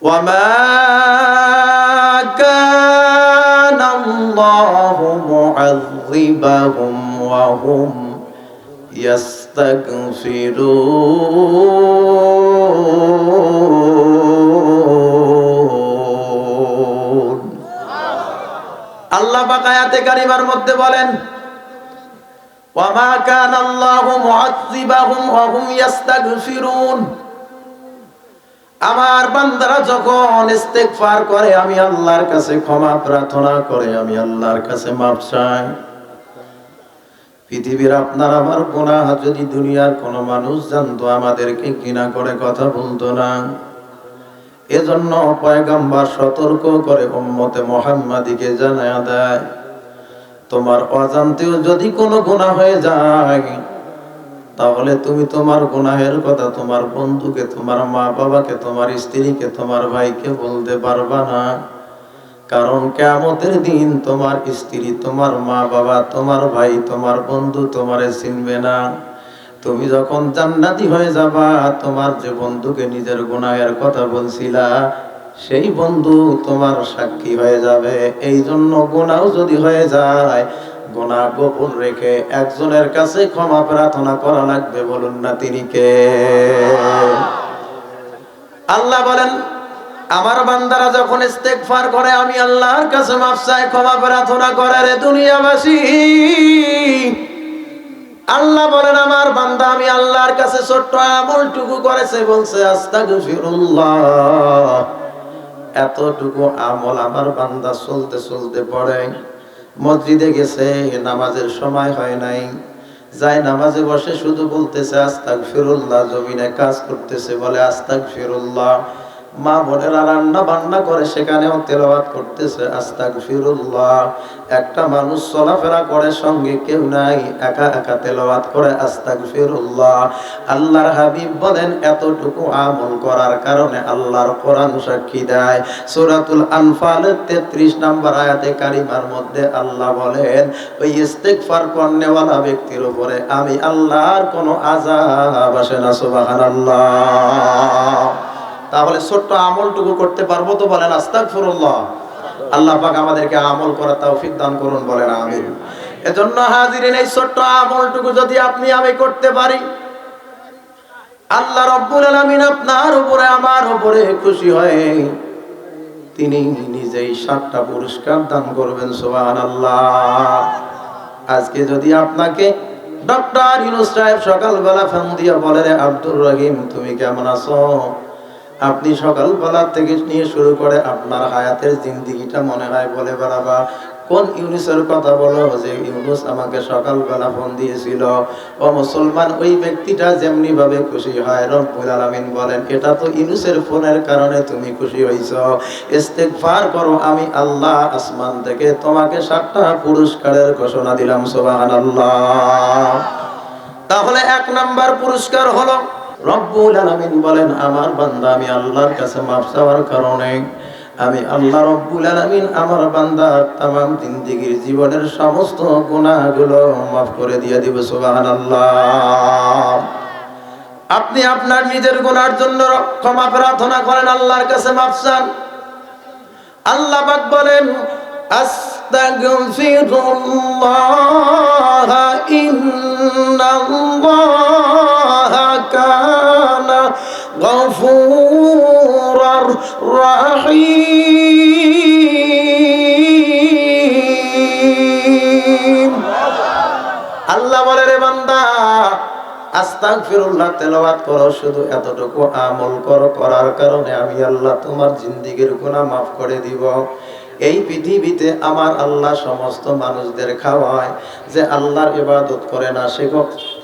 وما كان الله معذبهم وهم يستغفرون আল্লাহ পাক আয়াতে কারিমার মধ্যে বলেন ওয়ামা কানা আল্লাহু মুআযযিবাহুম ওয়া হুম ইস্তাগফিরুন। আমার বান্দারা যখন ইস্তেগফার করে, আমি আল্লাহর কাছে ক্ষমা প্রার্থনা করে, আমি আল্লাহর কাছে মাফ চাই। পৃথিবীর আপনার আমার গুনাহ যদি দুনিয়ার কোনো মানুষ জানতো, আমাদেরকে ঘৃণা করে কথা বলতো না। এজন্য পয়গম্বর সতর্ক করে উম্মতে মুহাম্মাদীকে জানায়া দেয়, তোমার অজান্তেও যদি কোনো গুনাহ হয়ে যায়, তাহলে তুমি তোমার গুনাহের কথা তোমার বন্ধুকে, তোমার মা বাবাকে, তোমার স্ত্রীকে, তোমার ভাইকে বলতে পারবা না। কারণ কিয়ামতের দিন তোমার স্ত্রী, তোমার মা বাবা, তোমার ভাই, তোমার বন্ধু তোমারে চিনবে না। তুমি যখন জান্নাতি হয়ে যাবা, তোমার যে বন্ধুকে নিজের গুনাহের কথা বলছিলা, সেই বন্ধু তোমার সাক্ষী হয়ে যাবে। এই জন্য গুনাহ যদি হয়ে যায়, গুনাহ গোপন রেখে একজনের কাছে ক্ষমা প্রার্থনা করা লাগবে। বলুন না তিনি কে? আল্লাহ বলেন, আমার বান্দারা যখন ইস্তেগফার করে, আমি আল্লাহর কাছে মাফ চাই, ক্ষমা প্রার্থনা করে। রে দুনিয়াবাসী, আল্লাহ বলেন আমার বান্দা আমি আল্লাহর কাছে ছোট্ট আমলটুকু করেছে, বলছে আস্তাগফিরুল্লাহ। এতটুকু আমল আমার বান্দা চলতে চলতে পড়ে। মসজিদে গেছে, নামাজের সময় হয় নাই, যাই নামাজে বসে শুধু বলতেছে আস্তাগফিরুল্লাহ। জমিনে কাজ করতেছে, বলে আস্তাগফিরুল্লাহ। মা বোনেরা রান্না বান্না করে, সেখানেও তেলাওয়াত করতেছে আস্তাগফিরুল্লাহ। একটা মানুষ চলাফেরা করে, সঙ্গে কেউ নাই, একা একা তেলাওয়াত করে আস্তাগফিরুল্লাহ। আল্লাহর হাবিব বলেন, এতটুকু আমল করার কারণে আল্লাহর কোরআন সাক্ষী দেয়। সূরাতুল আনফালের 33 নম্বর আয়াতে কারিমার মধ্যে আল্লাহ বলেন, ওই ইস্তেগফার করনেওয়ালা ব্যক্তির উপরে আমি আল্লাহর কোনো আযাব আসে না। সুবহানাল্লাহ। তাহলে ছোট্ট আমলটুকু করতে পারবো তো? বলেন আস্তাগফিরুল্লাহ। আল্লাহ পাক আমাদেরকে আমল করার তৌফিক দান করুন, বলেন আমিন। এজন্য হাজিরিন, এই ছোট্ট আমলটুকু যদি আপনি আমি করতে পারি, আল্লাহ রাব্বুল আলামিন আপনার উপরে আমার উপরে খুশি হয়ে তিনি নিজেই 7টা পুরস্কার দান করবেন। সুবহানাল্লাহ। আজকে যদি আপনাকে ডক্টর ইউনূস সাহেব সকালবেলা ফোন দিয়ে বলে, রে আব্দুর রহিম তুমি কেমন আছো, আপনি সকালবেলা থেকে নিয়ে শুরু করে আপনার হায়াতের জিন্দেগিটা মনে হয় বলে বেড়াবা, কোন ইউনূসের কথা বলো যে ইউনূস আমাকে সকালবেলা ফোন দিয়েছিল। ও মুসলমান, ওই ব্যক্তিটা যেমনি ভাবে খুশি হয়, রব্বুল আলামিন বলেন এটা তো ইউনূসের ফোনের কারণে তুমি খুশি হইছো। ইস্তেগফার করো, আমি আল্লাহ আসমান থেকে তোমাকে 7টা পুরস্কারের ঘোষণা দিলাম। সুবহানাল্লাহ। তাহলে 1 নাম্বার পুরস্কার হলো, রব্বুল আলামিন বলেন আমার বান্দা আমি আল্লাহর কাছে মাফ চাওয়ার কারণে আমি আল্লাহ রব্বুল আলামিন আমার বান্দার তামাম জিন্দেগীর জীবনের সমস্ত গুনাহগুলো মাফ করে দিয়ে দিব। সুবহানাল্লাহ। আপনি আপনার নিজের গুনার জন্য ক্ষমা প্রার্থনা করেন, আল্লাহর কাছে মাফ চান। আল্লাহ পাক বলেন আস্তাগফিরুল্লাহ ইন্নাল্লাহা কানা গফুরার রহিম। আল্লাহ বলে, রে বান্দা আস্তাগফিরুল্লাহ তেলাওয়াত করো, শুধু এতটুকু আমল করো, করার কারণে আমি আল্লাহ তোমার জিন্দেগীর গুনাহ মাফ করে দিব। এই পৃথিবীতে আমার আল্লাহ সমস্ত মানুষদের খাওয়ায়, যে আল্লাহর ইবাদত করে না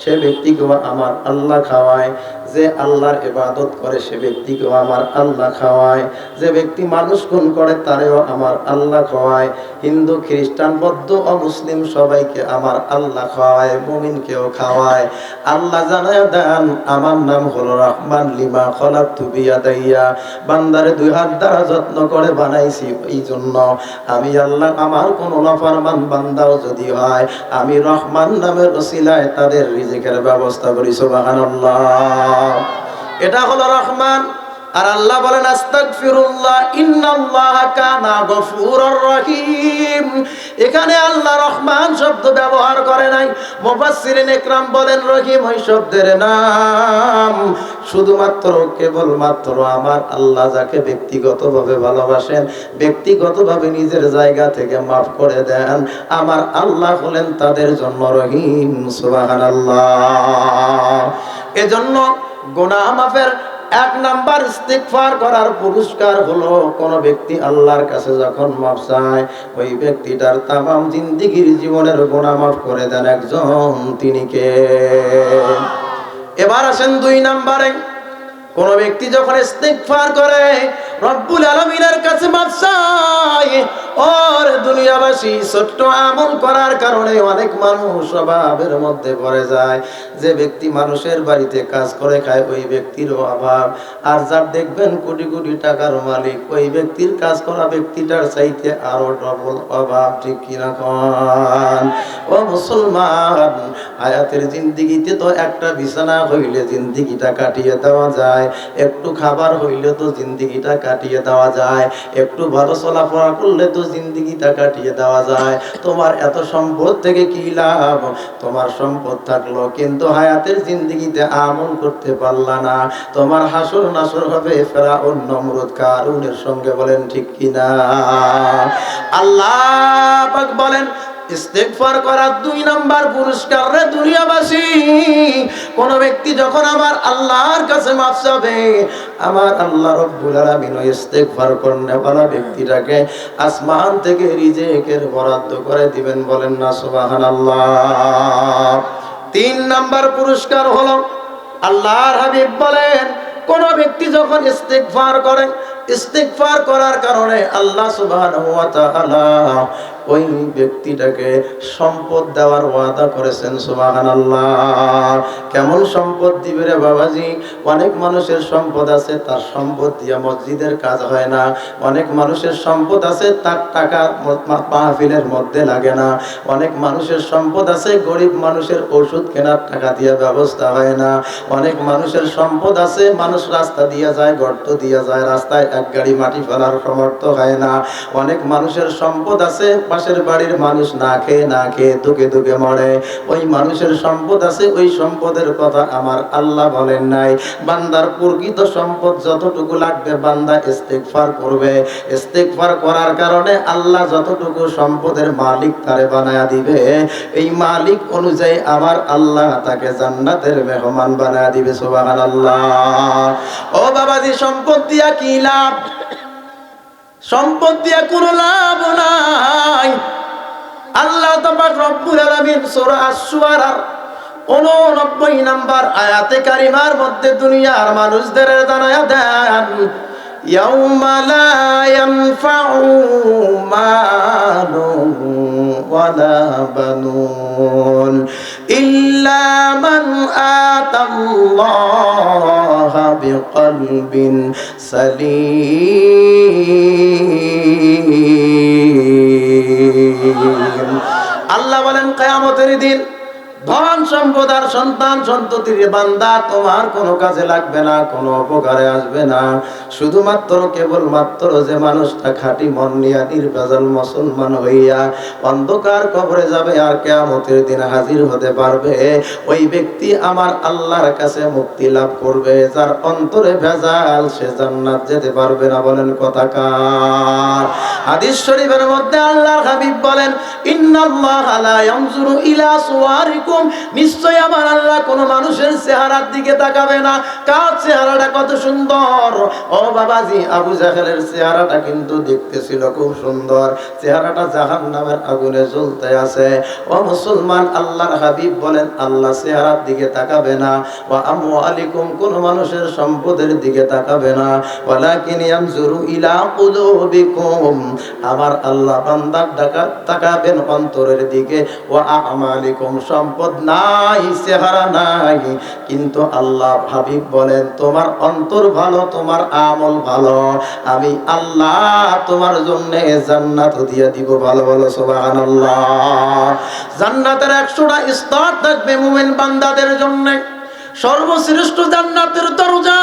সে ব্যক্তিকেও আমার আল্লাহ খাওয়ায়, যে আল্লাহর ইবাদত করে সে ব্যক্তিকেও আমার আল্লাহ খাওয়ায়, যে ব্যক্তি মানুষ খুন করে তারেও আমার আল্লাহ খাওয়ায়, হিন্দু খ্রিস্টান বৌদ্ধ ও মুসলিম সবাইকে আমার আল্লাহ খাওয়ায়, মুমিনকেও খাওয়ায়। আল্লাহ জানায় দেন আমার নাম হলো রহমান, লিমা খলাকতু বিয়াদাইয়া, বান্দারে 2 হাত দ্বারা যত্ন করে বানাইছি। এই জন্য আমি আল্লাহ আমার কোন নাফরমান বান্দাও যদি হয়, আমি রহমান নামের ওসিলায় তাদের রিজিকের ব্যবস্থা করি। সুবহানাল্লাহ। এটা হলো রহমান। আর আল্লাহ বলেন আস্তাগফিরুল্লাহ ইন্নাল্লাহা কানা গফুরুর রহিম। এখানে আল্লাহ রহমান শব্দ ব্যবহার করে নাই। মুফাসসিরিন ইকরাম বলেন রহিম ওই শব্দের নাম। শুধুমাত্র কেবলমাত্র আমার আল্লাহ যাকে ব্যক্তিগতভাবে ভালোবাসেন, ব্যক্তিগতভাবে নিজের জায়গা থেকে মাফ করে দেন, আমার আল্লাহ হলেন তাদের জন্য রহিম। সুবহানাল্লাহ। এজন্য গুনাহ মাফের এক নাম্বার ইস্তিগফার করার পুরস্কার হলো কোন ব্যক্তি আল্লাহর কাছে যখন মাফ চায়, ওই ব্যক্তিটার তামাম জিন্দেগীর জীবনের গুনাহ মাফ করে দেন একজন, তিনি কে? এবার আসেন 2 নম্বরে। কোন ব্যক্তি যখন ইস্তিগফার করে, রব্বুল আলামিনের কাছে মাফ চায়, ওর দুনিয়াবাসী ছোট্ট আমল করার কারণে অনেক মানুষ অভাবের মধ্যে পড়ে যায়। যে ব্যক্তি মানুষের বাড়িতে কাজ করে খায়, ওই ব্যক্তির অভাব। আর যার দেখবেন কোটি কোটি টাকার মালিক, ওই ব্যক্তির কাজ করা ব্যক্তিটার চাইতে আরো ডবল অভাব। ঠিক কিনা কোন? ও মুসলমান, হায়াতের জিন্দেগিতে তো একটা বিছানা হইলে জিন্দেগিটা কাটিয়ে দেওয়া যায়, একটু খাবার হইলে তো জিন্দেগিটা কাটিয়ে দেওয়া যায়, একটু ভালো চলাফেরা করলে তো জিন্দেগিটা কাটিয়ে দেওয়া যায়। তোমার এত সম্পদ থেকে কি লাভ? তোমার সম্পদ থাকলো কিন্তু হায়াতের জিন্দেগিতে আমল করতে পারলা না, তোমার হাসর নাসর হবে ফেরাউন নমরুদ কারুনের সঙ্গে। বলেন ঠিক কিনা? আল্লাহ পাক বলেন ইস্তিগফার করার 2 নাম্বার পুরস্কার রে দুনিয়াবাসী। কোন ব্যক্তি যখন আমার আল্লাহর কাছে মাফ চাবে, আমার আল্লাহ রব্বুল আলামিন ওই ইস্তিগফার করনেওয়ালা ব্যক্তিটাকে আসমান থেকে রিজিকের বরাদ্দ করে দিবেন। বলেন না সুবহানাল্লাহ। 3 নাম্বার পুরস্কার হলো, আল্লাহর হাবিব বলেন কোন ব্যক্তি যখন ইস্তিগফার করে, ইস্তিগফার করার কারণে আল্লাহ সুবহানাহু ওয়া তাআলা ওই ব্যক্তিটাকে সম্পদ দেওয়ার ওয়াদা করেছেন। সুবহানাল্লাহ। কেমন সম্পদ দিবে রে বাবাজি? অনেক মানুষের সম্পদ আছে, তার সম্পদ দিয়ে মসজিদের কাজ হয় না। অনেক মানুষের সম্পদ আছে, তার টাকা মাহফিলের মধ্যে লাগে না। অনেক মানুষের সম্পদ আছে, গরিব মানুষের ওষুধ কেনার টাকা দিয়ে ব্যবস্থা হয় না। অনেক মানুষের সম্পদ আছে, মানুষ রাস্তা দিয়ে যায়, গর্ত দিয়ে যায়, রাস্তায় এক গাড়ি মাটি ফেলার সামর্থ্য হয় না। অনেক মানুষের সম্পদ আছে, পাশের বাড়ির মানুষ না খেয়ে দুকে দুকে মরে। ওই মানুষের সম্পদ আছে, ওই সম্পদের কথা আমার আল্লাহ বলেন নাই। বান্দার প্রকৃত সম্পদ যতটুকু লাগবে বান্দা ইস্তিগফার করবে, ইস্তিগফার করার কারণে আল্লাহ যতটুকু সম্পদের মালিক তারে বানায়া দিবে, এই মালিক অনুযায়ী আমার আল্লাহ তাকে জান্নাতের মেহমান বানায়া দিবে। সুবহানাল্লাহ। ও বাবাজি, সম্পদ দিয়া কি লাভ? সম্পদ দিয়া কোনো লাভ নাই। আল্লাহ তাআলা রব্বুল আলামিন সূরা আশ-শুআরার 89 নম্বর আয়াতে কারিমার মধ্যে দুনিয়ার মানুষদের জানায়া দেন, ইয়াউমা লা ইয়ানফাউ মালুন ওয়ালা বানুন ইল্লা মান আতাল্লাহা বিকলবিন সালিম। আল্লাহ বলেন কিয়ামতের দিন ধন সম্পদ আর সন্তান সন্ততির বান্দা তোমার কোনো কাজে লাগবে না, কোনো উপকারে আসবে না। শুধুমাত্র কেবলমাত্র যে মানুষটা খাঁটি মন নিয়ে নির্ভেজাল মুসলমান হইয়া অন্ধকার কবরে যাবে আর কিয়ামতের দিন হাজির হতে পারবে, ওই ব্যক্তি আমার আল্লাহর কাছে মুক্তি লাভ করবে। যার অন্তরে ভেজাল সে জান্নাত যেতে পারবে না। বলেন কথাকার? হাদিস শরীফের মধ্যে আল্লাহর হাবিব বলেন, ইন্নাল্লাহা লা ইয়ানজুরু ইলা সুওয়ারিকুম, নিশ্চয় আমার আল্লাহ কোন মানুষের চেহারার দিকে তাকাবে না। কার চেহারাটা কত সুন্দর! ও বাবাজি, আবু জাহেলের চেহারাটা কিন্তু দেখতে ছিল খুব সুন্দর, চেহারাটা জাহান্নামের আগুনে জ্বলতে আছে। ও মুসলমান, আল্লাহর হাবিব বলেন আল্লাহ চেহারার দিকে তাকাবে না। ওয়া আমওয়ালিকুম, কোন মানুষের সম্পদের দিকে তাকাবে না। ওয়ালাকিন ইয়ানজুরু ইলা কুলুবিকুম, আমার আল্লাহ বান্দার তাকাবেন অন্তরের দিকে। ওয়া আমালিকুম, সম্পদ নাই, চেহারা নাই, কিন্তু আল্লাহ হাবিব বলেন তোমার অন্তর ভালো, তোমার আমল ভালো, আমি আল্লাহ তোমার জন্য জান্নাত দিয়ে দিব। ভালো ভালো সুবহানাল্লাহ। জান্নাতের 100টা স্তর থাকবে মুমিন বান্দাদের জন্য। সর্বশ্রেষ্ঠ জান্নাতের দরজা,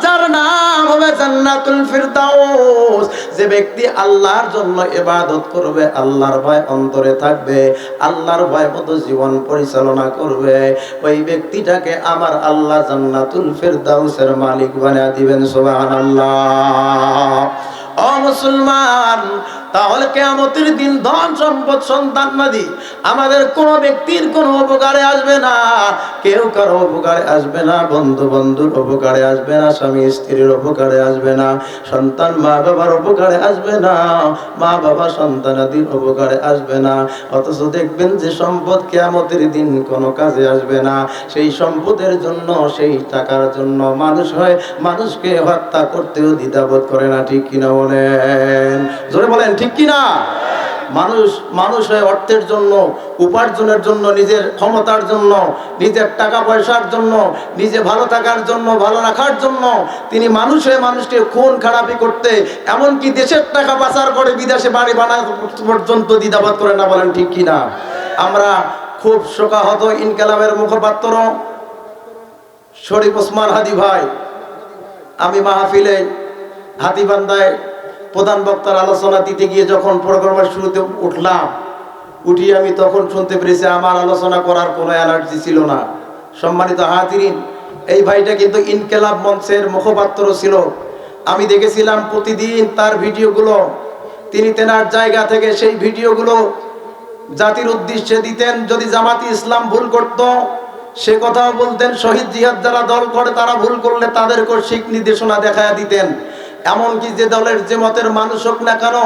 যার নাম হবে জান্নাতুল ফিরদাউস। যে ব্যক্তি আল্লাহর জন্য ইবাদত করবে, আল্লাহর ভয় অন্তরে থাকবে, আল্লাহর ভয় মতো জীবন পরিচালনা করবে, ওই ব্যক্তিটাকে আমার আল্লাহ জান্নাতুল ফিরদাউসের মালিক বানিয়ে দিবেন। সুবহানাল্লাহ। ও মুসলমান, তাহলে কিয়ামতের দিন ধন সম্পদ সন্তানাদি আমাদের কোনো ব্যক্তির কোনো উপকারে আসবে না, কেউ কারো উপকারে আসবে না, বন্ধু বন্ধুর উপকারে আসবে না, স্বামী স্ত্রীর উপকারে আসবে না, সন্তান মা বাবার উপকারে আসবে না, মা বাবা সন্তানাদির উপকারে আসবে না। অথচ দেখবেন যে সম্পদ কিয়ামতের দিন কোনো কাজে আসবে না। সেই সম্পদের জন্য, সেই টাকার জন্য মানুষ হয় মানুষকে হত্যা করতেও দ্বিধাবোধ করে না। ঠিক কিনা বলেন? জোরে বলেন, ঠিক কিনা? মানুষ হয় অর্থের জন্য, উপার্জনের জন্য, নিজের ক্ষমতার জন্য, নিজের টাকা পয়সার জন্য, নিজে ভালো থাকার জন্য, ভালো রাখার জন্য তিনি মানুষ হয়ে মানুষকে খুন খারাপি করতে, এমনকি দেশের টাকা পাচার করে বিদেশে বাড়ি বানানো পর্যন্ত দ্বিধাবোধ করে না। বলেন ঠিক কিনা? আমরা খুব শোকাহত ইনকালাবের মুখপাত্র শরীফ ওসমান হাদি ভাই, আমি মাহফিলে হাতিবান্ধায় প্রধান বক্তার আলোচনা দিতে গিয়ে যখন প্রোগ্রামের শুরুতে উঠি আমি তখন শুনতে পেরেছি আমার আলোচনা করার কোনো এনার্জি ছিল না। সম্মানিত হাজিরিন, এই ভাইটা কিন্তু ইনকিলাব মঞ্চের মুখপাত্র ছিল। আমি দেখেছিলাম প্রতিদিন তার ভিডিওগুলো, তিনি তেনার জায়গা থেকে সেই ভিডিওগুলো জাতির উদ্দেশ্যে দিতেন। যদি জামাতি ইসলাম ভুল করত সে কথাও বলতেন, শহীদ জিহাদ যারা দল করে তারা ভুল করলে তাদেরকে শিক নির্দেশনা দেখায়া দিতেন। এমনকি যে দলের যে মতের মানুষ হোক না কেন,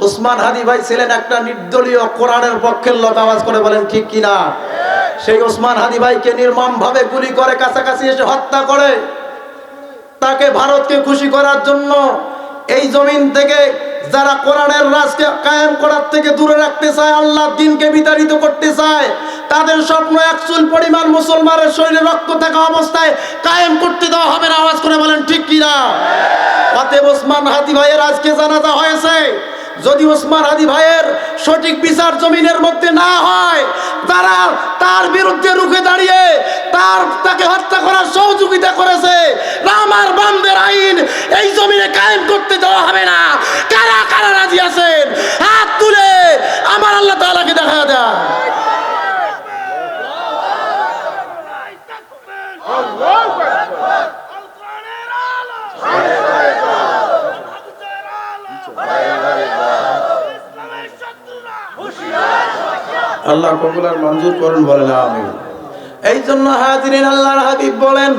ওসমান হাদি ভাই ছিলেন একটা নির্দলীয় কোরআনের পক্ষের লোক। আওয়াজ করে বলেন ঠিক কিনা? সেই ওসমান হাদি ভাইকে নির্মম ভাবে গুলি করে কাছাকাছি এসে হত্যা করে, তাকে ভারতকে খুশি করার জন্য এই জমিন থেকে যারা কোরআনের রাজকে কায়েম করার থেকে দূরে রাখতে চায়, আল্লাহর দ্বীনকে বিতাড়িত করতে চায়, তাদের স্বপ্ন একচুল পরিমাণ মুসলমানের শরীরে রক্ত থাকা অবস্থায় কায়েম করতে দেওয়া হবে না। আওয়াজ করে বলেন ঠিক কিনা? অতএব ওসমান হাদি ভাইয়ের আজকে জানাজা হয়েছে। যদি ওসমান হাদি ভাইয়ের সঠিক বিচার জমিনের মধ্যে না হয়, তারা তার বিরুদ্ধে রুখে দাঁড়িয়ে তাকে হত্যা করার সহযোগিতা করেছে, রাম আর বামদের আইন এই জমিনে কায়েম করতে দেওয়া হবে না। কারা কারা রাজি আছেন হাত তুলে আমার আল্লাহ তাআলাকে দেখা দেয়। আল্লাহ কবুল আর মঞ্জুর করুন, বলেন আমিন। এই জন্য হাজিরিন, আল্লাহর হাবিব বলেন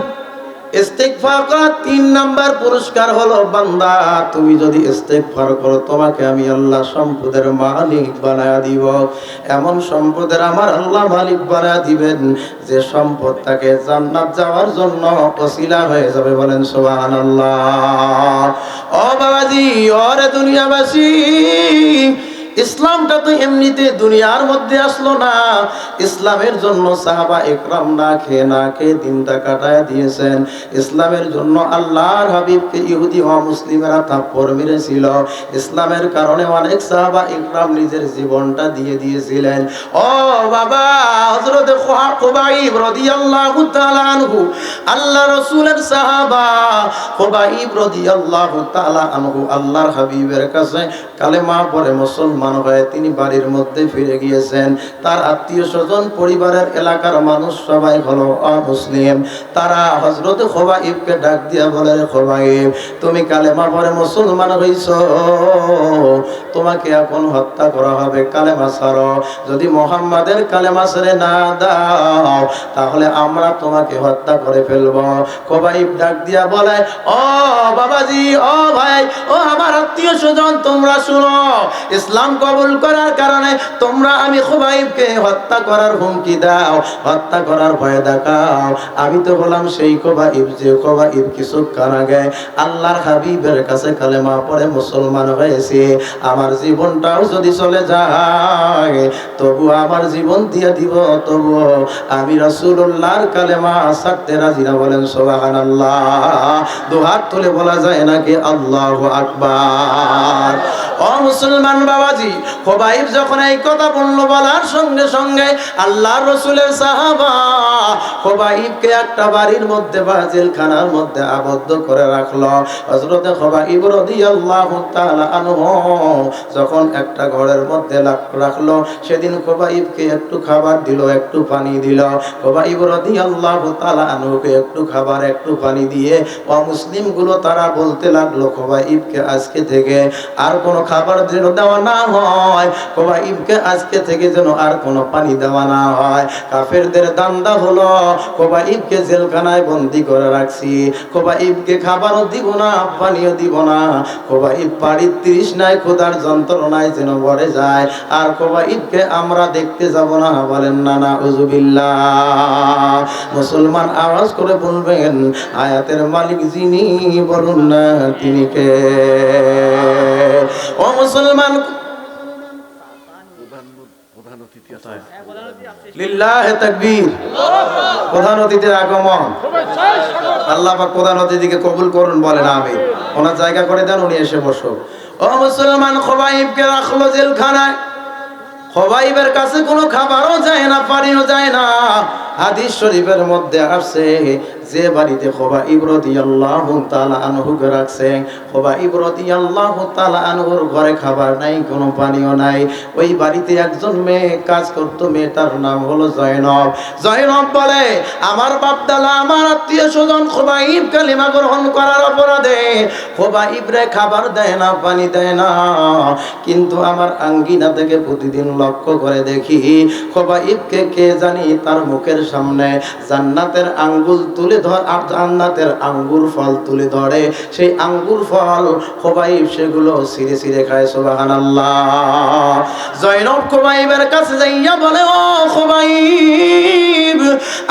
ইস্তিগফার করার 3 নাম্বার পুরস্কার হলো, বান্দা তুমি যদি ইস্তিগফার করো তোমাকে আমি আল্লাহ সম্পদের মালিক বানায়া দিব। এমন সম্পদের আমার আল্লাহ মালিক বানায়া দিবেন যে সম্পদ তাকে জান্নাত যাওয়ার জন্য ওসিলা হয়ে যাবে। বলেন সুবহানাল্লাহ। ও বাবাজি, ওরে দুনিয়াবাসী, ইসলামটা তো এমনিতে দুনিয়ার মধ্যে আসলো না। ইসলামের জন্য সাহাবা একরাম না খেয়ে দিনটা কাটায় দিয়েছেন। ইসলামের জন্য আল্লাহর হাবিবকে ইহুদি ও মুসলিমেরা থাপ্পড় মেরেছিল। ইসলামের কারণে অনেক সাহাবা একরাম নিজের জীবনটা দিয়ে দিয়েছিলেন। ও বাবা, হযরত খুবাইব রাদিয়াল্লাহু তাআলা আনহু, আল্লাহ রাসূলের সাহাবা খুবাইব রাদিয়াল্লাহু তাআলা আনহু আল্লাহর হাবিবের কাছে কালেমা পড়ে মুসলমান হয়ে তিনি বাড়ির মধ্যে ফিরে গিয়েছেন। তার আত্মীয় স্বজন, পরিবারের এলাকার মানুষ সবাই হলো অমুসলিম। তারা হযরত খুবাইবকে ডাক দিয়া বলে, খুবাইব তুমি কালেমা পড়ে মুসলমান হইছো, তোমাকে এখন হত্যা করা হবে, কালেমা ছাড়ো। যদি মুহাম্মাদের কালেমা ছেড়ে না দাও তাহলে আমরা তোমাকে হত্যা করে ফেলব। খুবাইব ডাক দিয়া বলে, ও বাবাজি, ও ভাই, ও আমার আত্মীয় স্বজন, তোমরা শুনো, ইসলাম কবুল করার কারণে তোমরা আমি খুবাইবকে হত্যা করার হুমকি দাও, হত্যা করার ভয় দেখাও। আমি তো বললাম সেই খুবাইব যে খুবাইব কিছুক্ষণ আগে আল্লাহর হাবিবের কাছে কালেমা পড়ে মুসলমান হয়েছে। আমার জীবনটাও যদি চলে যায় তবু আমার জীবন দিয়ে দিব, তবু আমি রাসূলুল্লাহর কালেমা ছাড়তে রাজি না। বলেন সুবহানাল্লাহ। দুহাত তুলে বলা যায় নাকি আল্লাহু আকবার। ও ও মুসলমান বাবাজি, খোবাইব যখন এই কথা বলল, বলার সঙ্গে সঙ্গে আল্লাহর রাসূলের সাহাবা খোবাইবকে একটা বাড়ির মধ্যে বা জেলখানার মধ্যে আবদ্ধ করে রাখলো। হযরত খোবাইব রাদিয়াল্লাহু তাআলা আনহু যখন একটা ঘরের মধ্যে রাখলো, সেদিন খোবাইবকে একটু খাবার দিল, একটু পানি দিল। খোবাইব রাদিয়াল্লাহু তাআলা আনহুকে একটু খাবার একটু পানি দিয়ে অমুসলিম গুলো তারা বলতে লাগলো, খোবাইবকে আজকে থেকে আর কোনো খাবার যেন দেওয়া না হয়, খোবাইবকে আজকে থেকে যেন আর কোনো পানি দেওয়া না হয়। কাফেরদের দান্দা হলো খোবাইবকে জেলখানায় বন্দী করে রাখছি, খোবাইবকে খাবারও দিব না, পানিও দিব না। খোবাইব বাড়ির তৃষ্ণায় ক্ষুধার যন্ত্রণায় যেন মরে যায়, আর খোবাইবকে আমরা দেখতে যাব না। বলেন না নাউজুবিল্লাহ। মুসলমান আওয়াজ করে বলবেন, আয়াতের মালিক যিনি, বলুন না তিনি কে? ও মুসলমান, লিল্লাহে তাকবীর। প্রধান অতিথির আগমন, আল্লাহ পাক প্রধান অতিথিকে কবুল করুন, বলেন আমিন। ওনার জায়গা করে দেন, উনি এসে বসো। ও মুসলমান, খোবাইবকে রাখলো জেলখানায়। খোবাইবের কাছে কোনো খাবারও যায় না, পানিও যায় না। হাদিস শরীফের মধ্যে আসছে, যে বাড়িতে খোবাইব রাদিয়াল্লাহু তাআলা আনহুকে রাখছে, খোবাইব রাদিয়াল্লাহু তাআলা আনহুর ঘরে খাবার নাই, কোনো পানিও নাই। ওই বাড়িতে একজন মেয়ে কাজ করতো, মেয়েটার নাম হলো জয়নব। জয়নব বলে, আমার বাপদাদা, আমার আত্মীয় স্বজন খোবাইব কালিমা গ্রহণ করার অপরাধে খোবাইবরে খাবার দেয় না, পানি দেয় না, কিন্তু আমার আঙ্গিনা থেকে প্রতিদিন লক্ষ্য করে দেখি খোবাইবকে কে জানি তার মুখের সামনে জান্নাতের আঙ্গুল তুলে জান্নাতের আঙ্গুর ফল তুলে ধরে। সেই আঙ্গুর ফল খোবাইব সেগুলো ছিঁড়ে ছিঁড়ে খায়। সুবহানাল্লাহ। জয়নব খোবাইবের কাছে যাইয়া বলে, ও খোবাইব,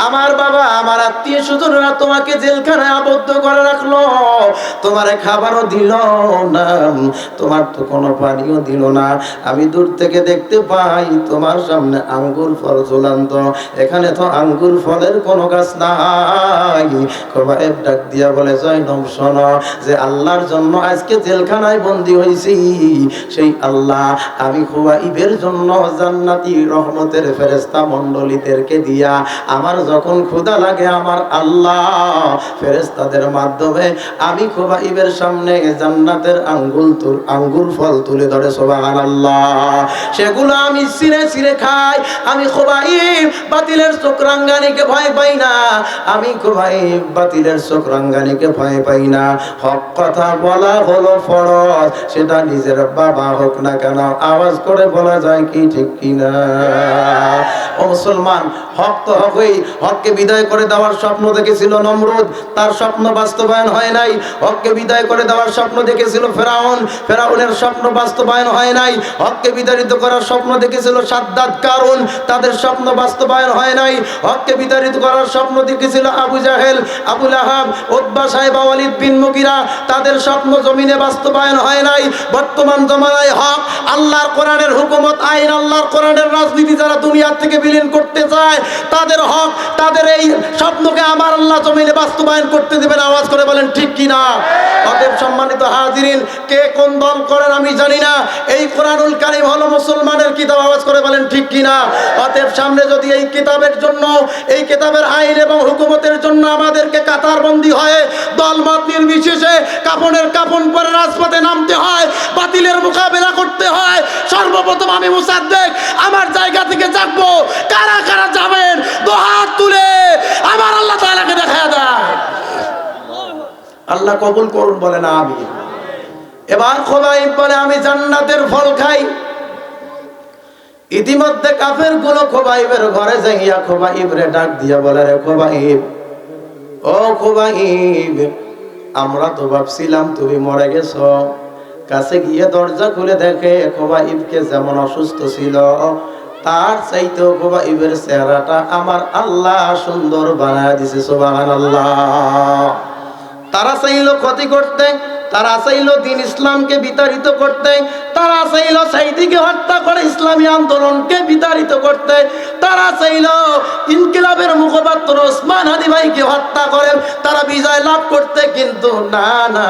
আমার বাবা, আমার আত্মীয় স্বজনরা তোমাকে জেলখানায় আবদ্ধ করে রাখলো, তোমারে খাবারও দিল না, তোমার তো কোনো পানিও দিল না। আমি দূর থেকে দেখতে পাই তোমার সামনে আঙ্গুর ফল ঝুলন্ত, এখানে তো আঙ্গুর ফলের কোনো গাছ নাই। খোবাইব ডাক দিয়া বলে, জয়নব শোনো, যে আল্লাহর জন্য আজকে জেলখানায় বন্দী হয়েছি, সেই আল্লাহ আমি খোবাইবের জন্য জান্নাতি রহমতের ফেরেশতা মণ্ডলীদেরকে দিয়া, আমার যখন ক্ষুধা লাগে আমার আল্লাহ ফেরেশতাদের মাধ্যমে আমি খোবাইবের সামনে জান্নাতের আঙ্গুর ফল তুলে ধরে। সুবহানাল্লাহ। সেগুলো আমি ছিঁড়ে ছিঁড়ে খাই। আমি খোবাইব বাতিলের চক্রাঙ্গানিকে ভয় পাই না, আমি খোবাইব বাতিলের চক্রাঙ্গানিকে ভয় পাই না। হক কথা বলা হলো ফরজ, সেটা নিজের বাবা হোক না কেন, আওয়াজ করে বলা যায় কি ঠিক কিনা? ও মুসলমান, হক তো হকই। হককে বিদায় করে দেওয়ার স্বপ্ন দেখেছিল নমরুদ, তার স্বপ্ন বাস্তবায়ন হয় নাই। হককে বিদায় করে দেওয়ার স্বপ্ন দেখেছিল ফেরাউন, ফেরাউনের স্বপ্ন বাস্তবায়ন হয় নাই। হককে বিতাড়িত করার স্বপ্ন দেখেছিল সাদ্দাত, কারুন, তাদের স্বপ্ন বাস্তবায়ন হয় নাই। হককে বিতাড়িত করার স্বপ্ন দেখেছিল আবু জাহেল, আবু লাহাব, উতবা, সাইবা, ওয়ালিদ বিন মুগিরা, তাদের স্বপ্ন জমিনে বাস্তবায়ন হয় নাই। বর্তমান জমানায় হক, আল্লাহর কোরআনের হুকুমত, আইন, আল্লাহর কোরআনের রাজনীতি যারা দুনিয়ার থেকে বিলীন করতে চায়, তাদের হক, তাদের এই স্বপ্নকে আমার আল্লাহ জমিনে বাস্তবায়ন করতে দেবেন। আওয়াজ করে বলেন ঠিক কিনা? অতএব সম্মানিত হাজিরিন, কে কোন দল করেন আমি জানি না, এই কোরআনুল কারীম হলো মুসলমানের কিতাব। আওয়াজ করে বলেন ঠিক কিনা? অতএব সামনে যদি এই কিতাবের জন্য, এই কিতাবের আইন এবং হুকুমতের জন্য আমাদেরকে কাতারবন্দি হয়ে দলমত নির্বিশেষে কাফনের কাফন পরে রাজপথে নামতে হয়, বাতিলের মোকাবেলা করতে হয়, সর্বপ্রথম আমি মুসাদ্দেক আমার জায়গা থেকে জাগবো। কারা কারা যাবেন দুহাত তুলে আমার আল্লাহ তাআলাকে দেখায়া দেয়। আল্লাহ কবুল করুন, বলেন আমিন। এবার খোবাইব বলে, আমি জান্নাতের ফল খাই। ইতিমধ্যে কাফের গুলো খোবাইবের ঘরে যাইয়া খোবাইবরে ডাক দিয়া বলে, রে খোবাইব, ও খোবাইব, আমরা তো ভাবছিলাম তুমি মরে গেছো। কাছে গিয়ে দরজা খুলে দেখে খোবাইবকে যেমন অসুস্থ ছিল, তার চাইতেও খোবাইবের চেহারাটা আমার আল্লাহ সুন্দর বানায় দিছে। সুবহানাল্লাহ। তারা চাইলো ক্ষতি করতে, তারা চাইলো দ্বীন ইসলামকে বিতাড়িত করতে, তারা চাইলো সাইদিকে হত্যা করে ইসলামী আন্দোলনকে বিতাড়িত করতে, তারা চাইল ইনকিলাবের মুখপাত্র ওসমান হাদি ভাইকে হত্যা করে তারা বিজয় লাভ করতে, কিন্তু না না,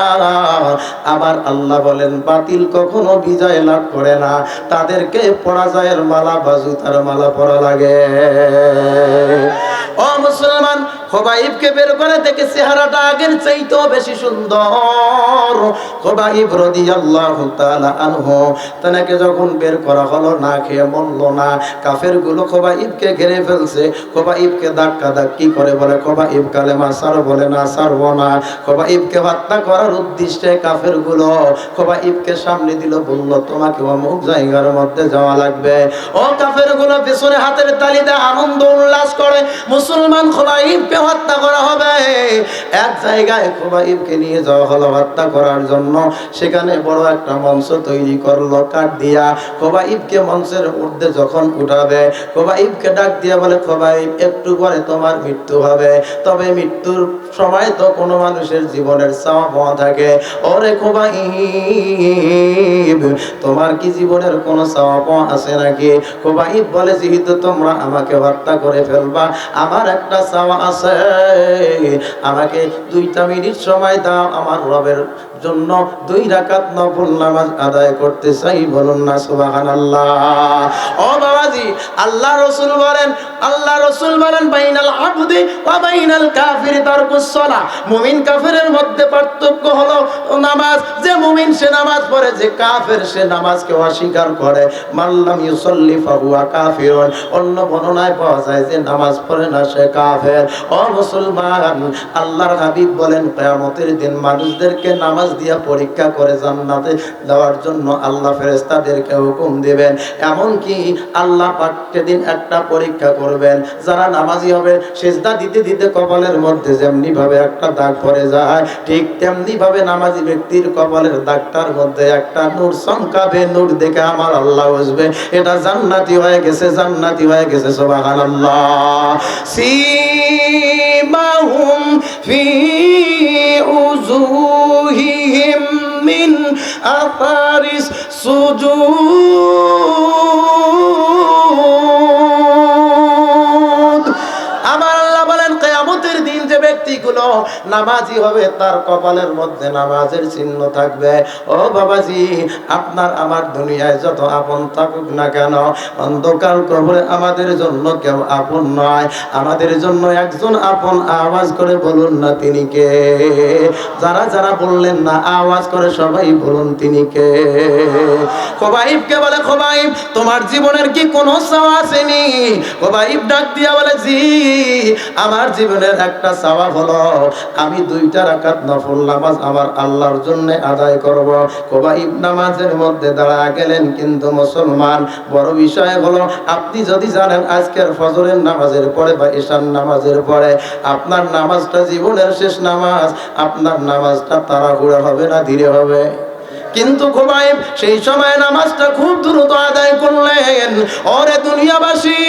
আবার আল্লাহ বলেন বাতিল কখনো বিজয় লাভ করে না, তাদেরকে পরাজয়ের মালা বা জুতার মালা পরা লাগে। ও মুসলমান, খুবাইবকে বের করে দেখে চেহারাটা আগের চাইতেও বেশি সুন্দর। খুবাইব রাদিয়াল্লাহু তাআলা আনহু, তাকে যখন বের করা হলো না খেয়ে মরল না, কাফেরগুলো খুবাইবকে ঘিরে ফেলছে, খুবাইবকে ধাক্কা ধাক্কি করে বলে খুবাইব কালেমা ছাড়ো, বলে না ছাড়বো না। খুবাইবকে হত্যা করার উদ্দেশ্যে কাফেরগুলো খুবাইবকে সামনে দিল, বলল তোমাকে অমুক জায়গার মধ্যে যাওয়া লাগবে। ও কাফেরগুলো পেছনে হাতের তালিতে আনন্দ উল্লাস করে, মুসলমান খুবাইবকে হত্যা করা হবে। এক জায়গায় খুবাইবকে নিয়ে যাওয়া হলো হত্যা করার জন্য, সেখানে বড় একটা মঞ্চ তৈরি করলো কাঠ দিয়া। খুবাইবকে মঞ্চের ঊর্ধ্বে যখন উঠাবে, খুবাইবকে ডাক দিয়া বলে খুবাইব একটু পরে তোমার মৃত্যু হবে, তবে মৃত্যুর সময় তো কোনো মানুষের জীবনের চাওয়া পাওয়া থাকে। ওরে খুবাইব, তোমার কি জীবনের কোনো চাওয়া পাওয়া আছে নাকি? খুবাইব বলে যেহেতু তোমরা আমাকে হত্যা করে ফেলবা, আমার একটা চাওয়া আছে, আমাকে 2 মিনিট সময় দাও, আমার রবের জন্য 2 রাকাত নফল নামাজ আদায় করতে চাই। বলুন না সুবহানাল্লাহ। ও বাবাজি, আল্লাহ রাসূল বলেন বাইনাল আবদি ওয়া বাইনাল কাফির তারকুস সালাহ। মুমিন কাফিরের মধ্যে পার্থক্য হলো নামাজ। যে মুমিন সে নামাজ পড়ে, যে কাফের সে নামাজকে অস্বীকার করে। মাল্লাম ইউসাল্লি ফাহুয়া কাফিরুন। অন্য বর্ণনায় পাওয়া যায় যে নামাজ পড়ে না সে কাফের। ও মুসলমান, আল্লাহর হাবিব বলেন কিয়ামতের দিন মানুষদেরকে নামাজ দিয়া পরীক্ষা করে জান্নাতে দেওয়ার জন্য আল্লাহ ফেরেশতাদেরকে হুকুম দিবেন। এমন কি আল্লাহ পাক সেদিন একটা পরীক্ষা করবেন, যারা নামাজি হবে সিজদা দিতে দিতে কপালের মধ্যে যেমনি ভাবে একটা দাগ পড়ে যায়, ঠিক তেমনি ভাবে নামাজি ব্যক্তির কপালের দাগটার মধ্যে একটা নূর চমকাবে। নূর দেখে আমার আল্লাহ বুঝবে এটা জান্নাতি হয়ে গেছে, জান্নাতি হয়ে গেছে। সুবহানাল্লাহ। সীমাহুম ফি উজুহিহিম মিন আসারিস সুজুদ। আমার আল্লাহ বলেন কিয়ামতের দিন যে ব্যক্তিগুলো নামাজি হবে তার কপালের মধ্যে নামাজের চিহ্ন থাকবে। ও বাবাজি, আপনার আমার দুনিয়ায় যত আপন থাকুক না কেন, অন্ধকার কবরে আমাদের জন্য কেউ আপন নয়। আমাদের জন্য একজন আপন, আওয়াজ করে বলুন না তিনি কে? যারা যারা বললেন না আওয়াজ করে সবাই বলুন তিনি কে? খুবাইবকে বলে খুবাইব তোমার জীবনের কি কোনো চাওয়া আসেনি? খুবাইব ডাক দিয়া বলে জি, আমার জীবনের একটা চাওয়া হলো আমি 2 রাকাত নফল নামাজ আমার আল্লাহর জন্য আদায় করব। খুবাইব নামাজের মধ্যে দাঁড়া গেলেন। কিন্তু মুসলমান, বড় বিষয় হলো আপনি যদি জানেন আজকের ফজরের নামাজের পরে বা ঈশার নামাজের পরে আপনার নামাজটা জীবনের শেষ নামাজ, আপনার নামাজটা তাড়াহুড়া হবে না ধীরে হবে? কিন্তু খুবাইব সেই সময় নামাজটা খুব দ্রুত আদায় করলেন। ওরে দুনিয়াবাসী,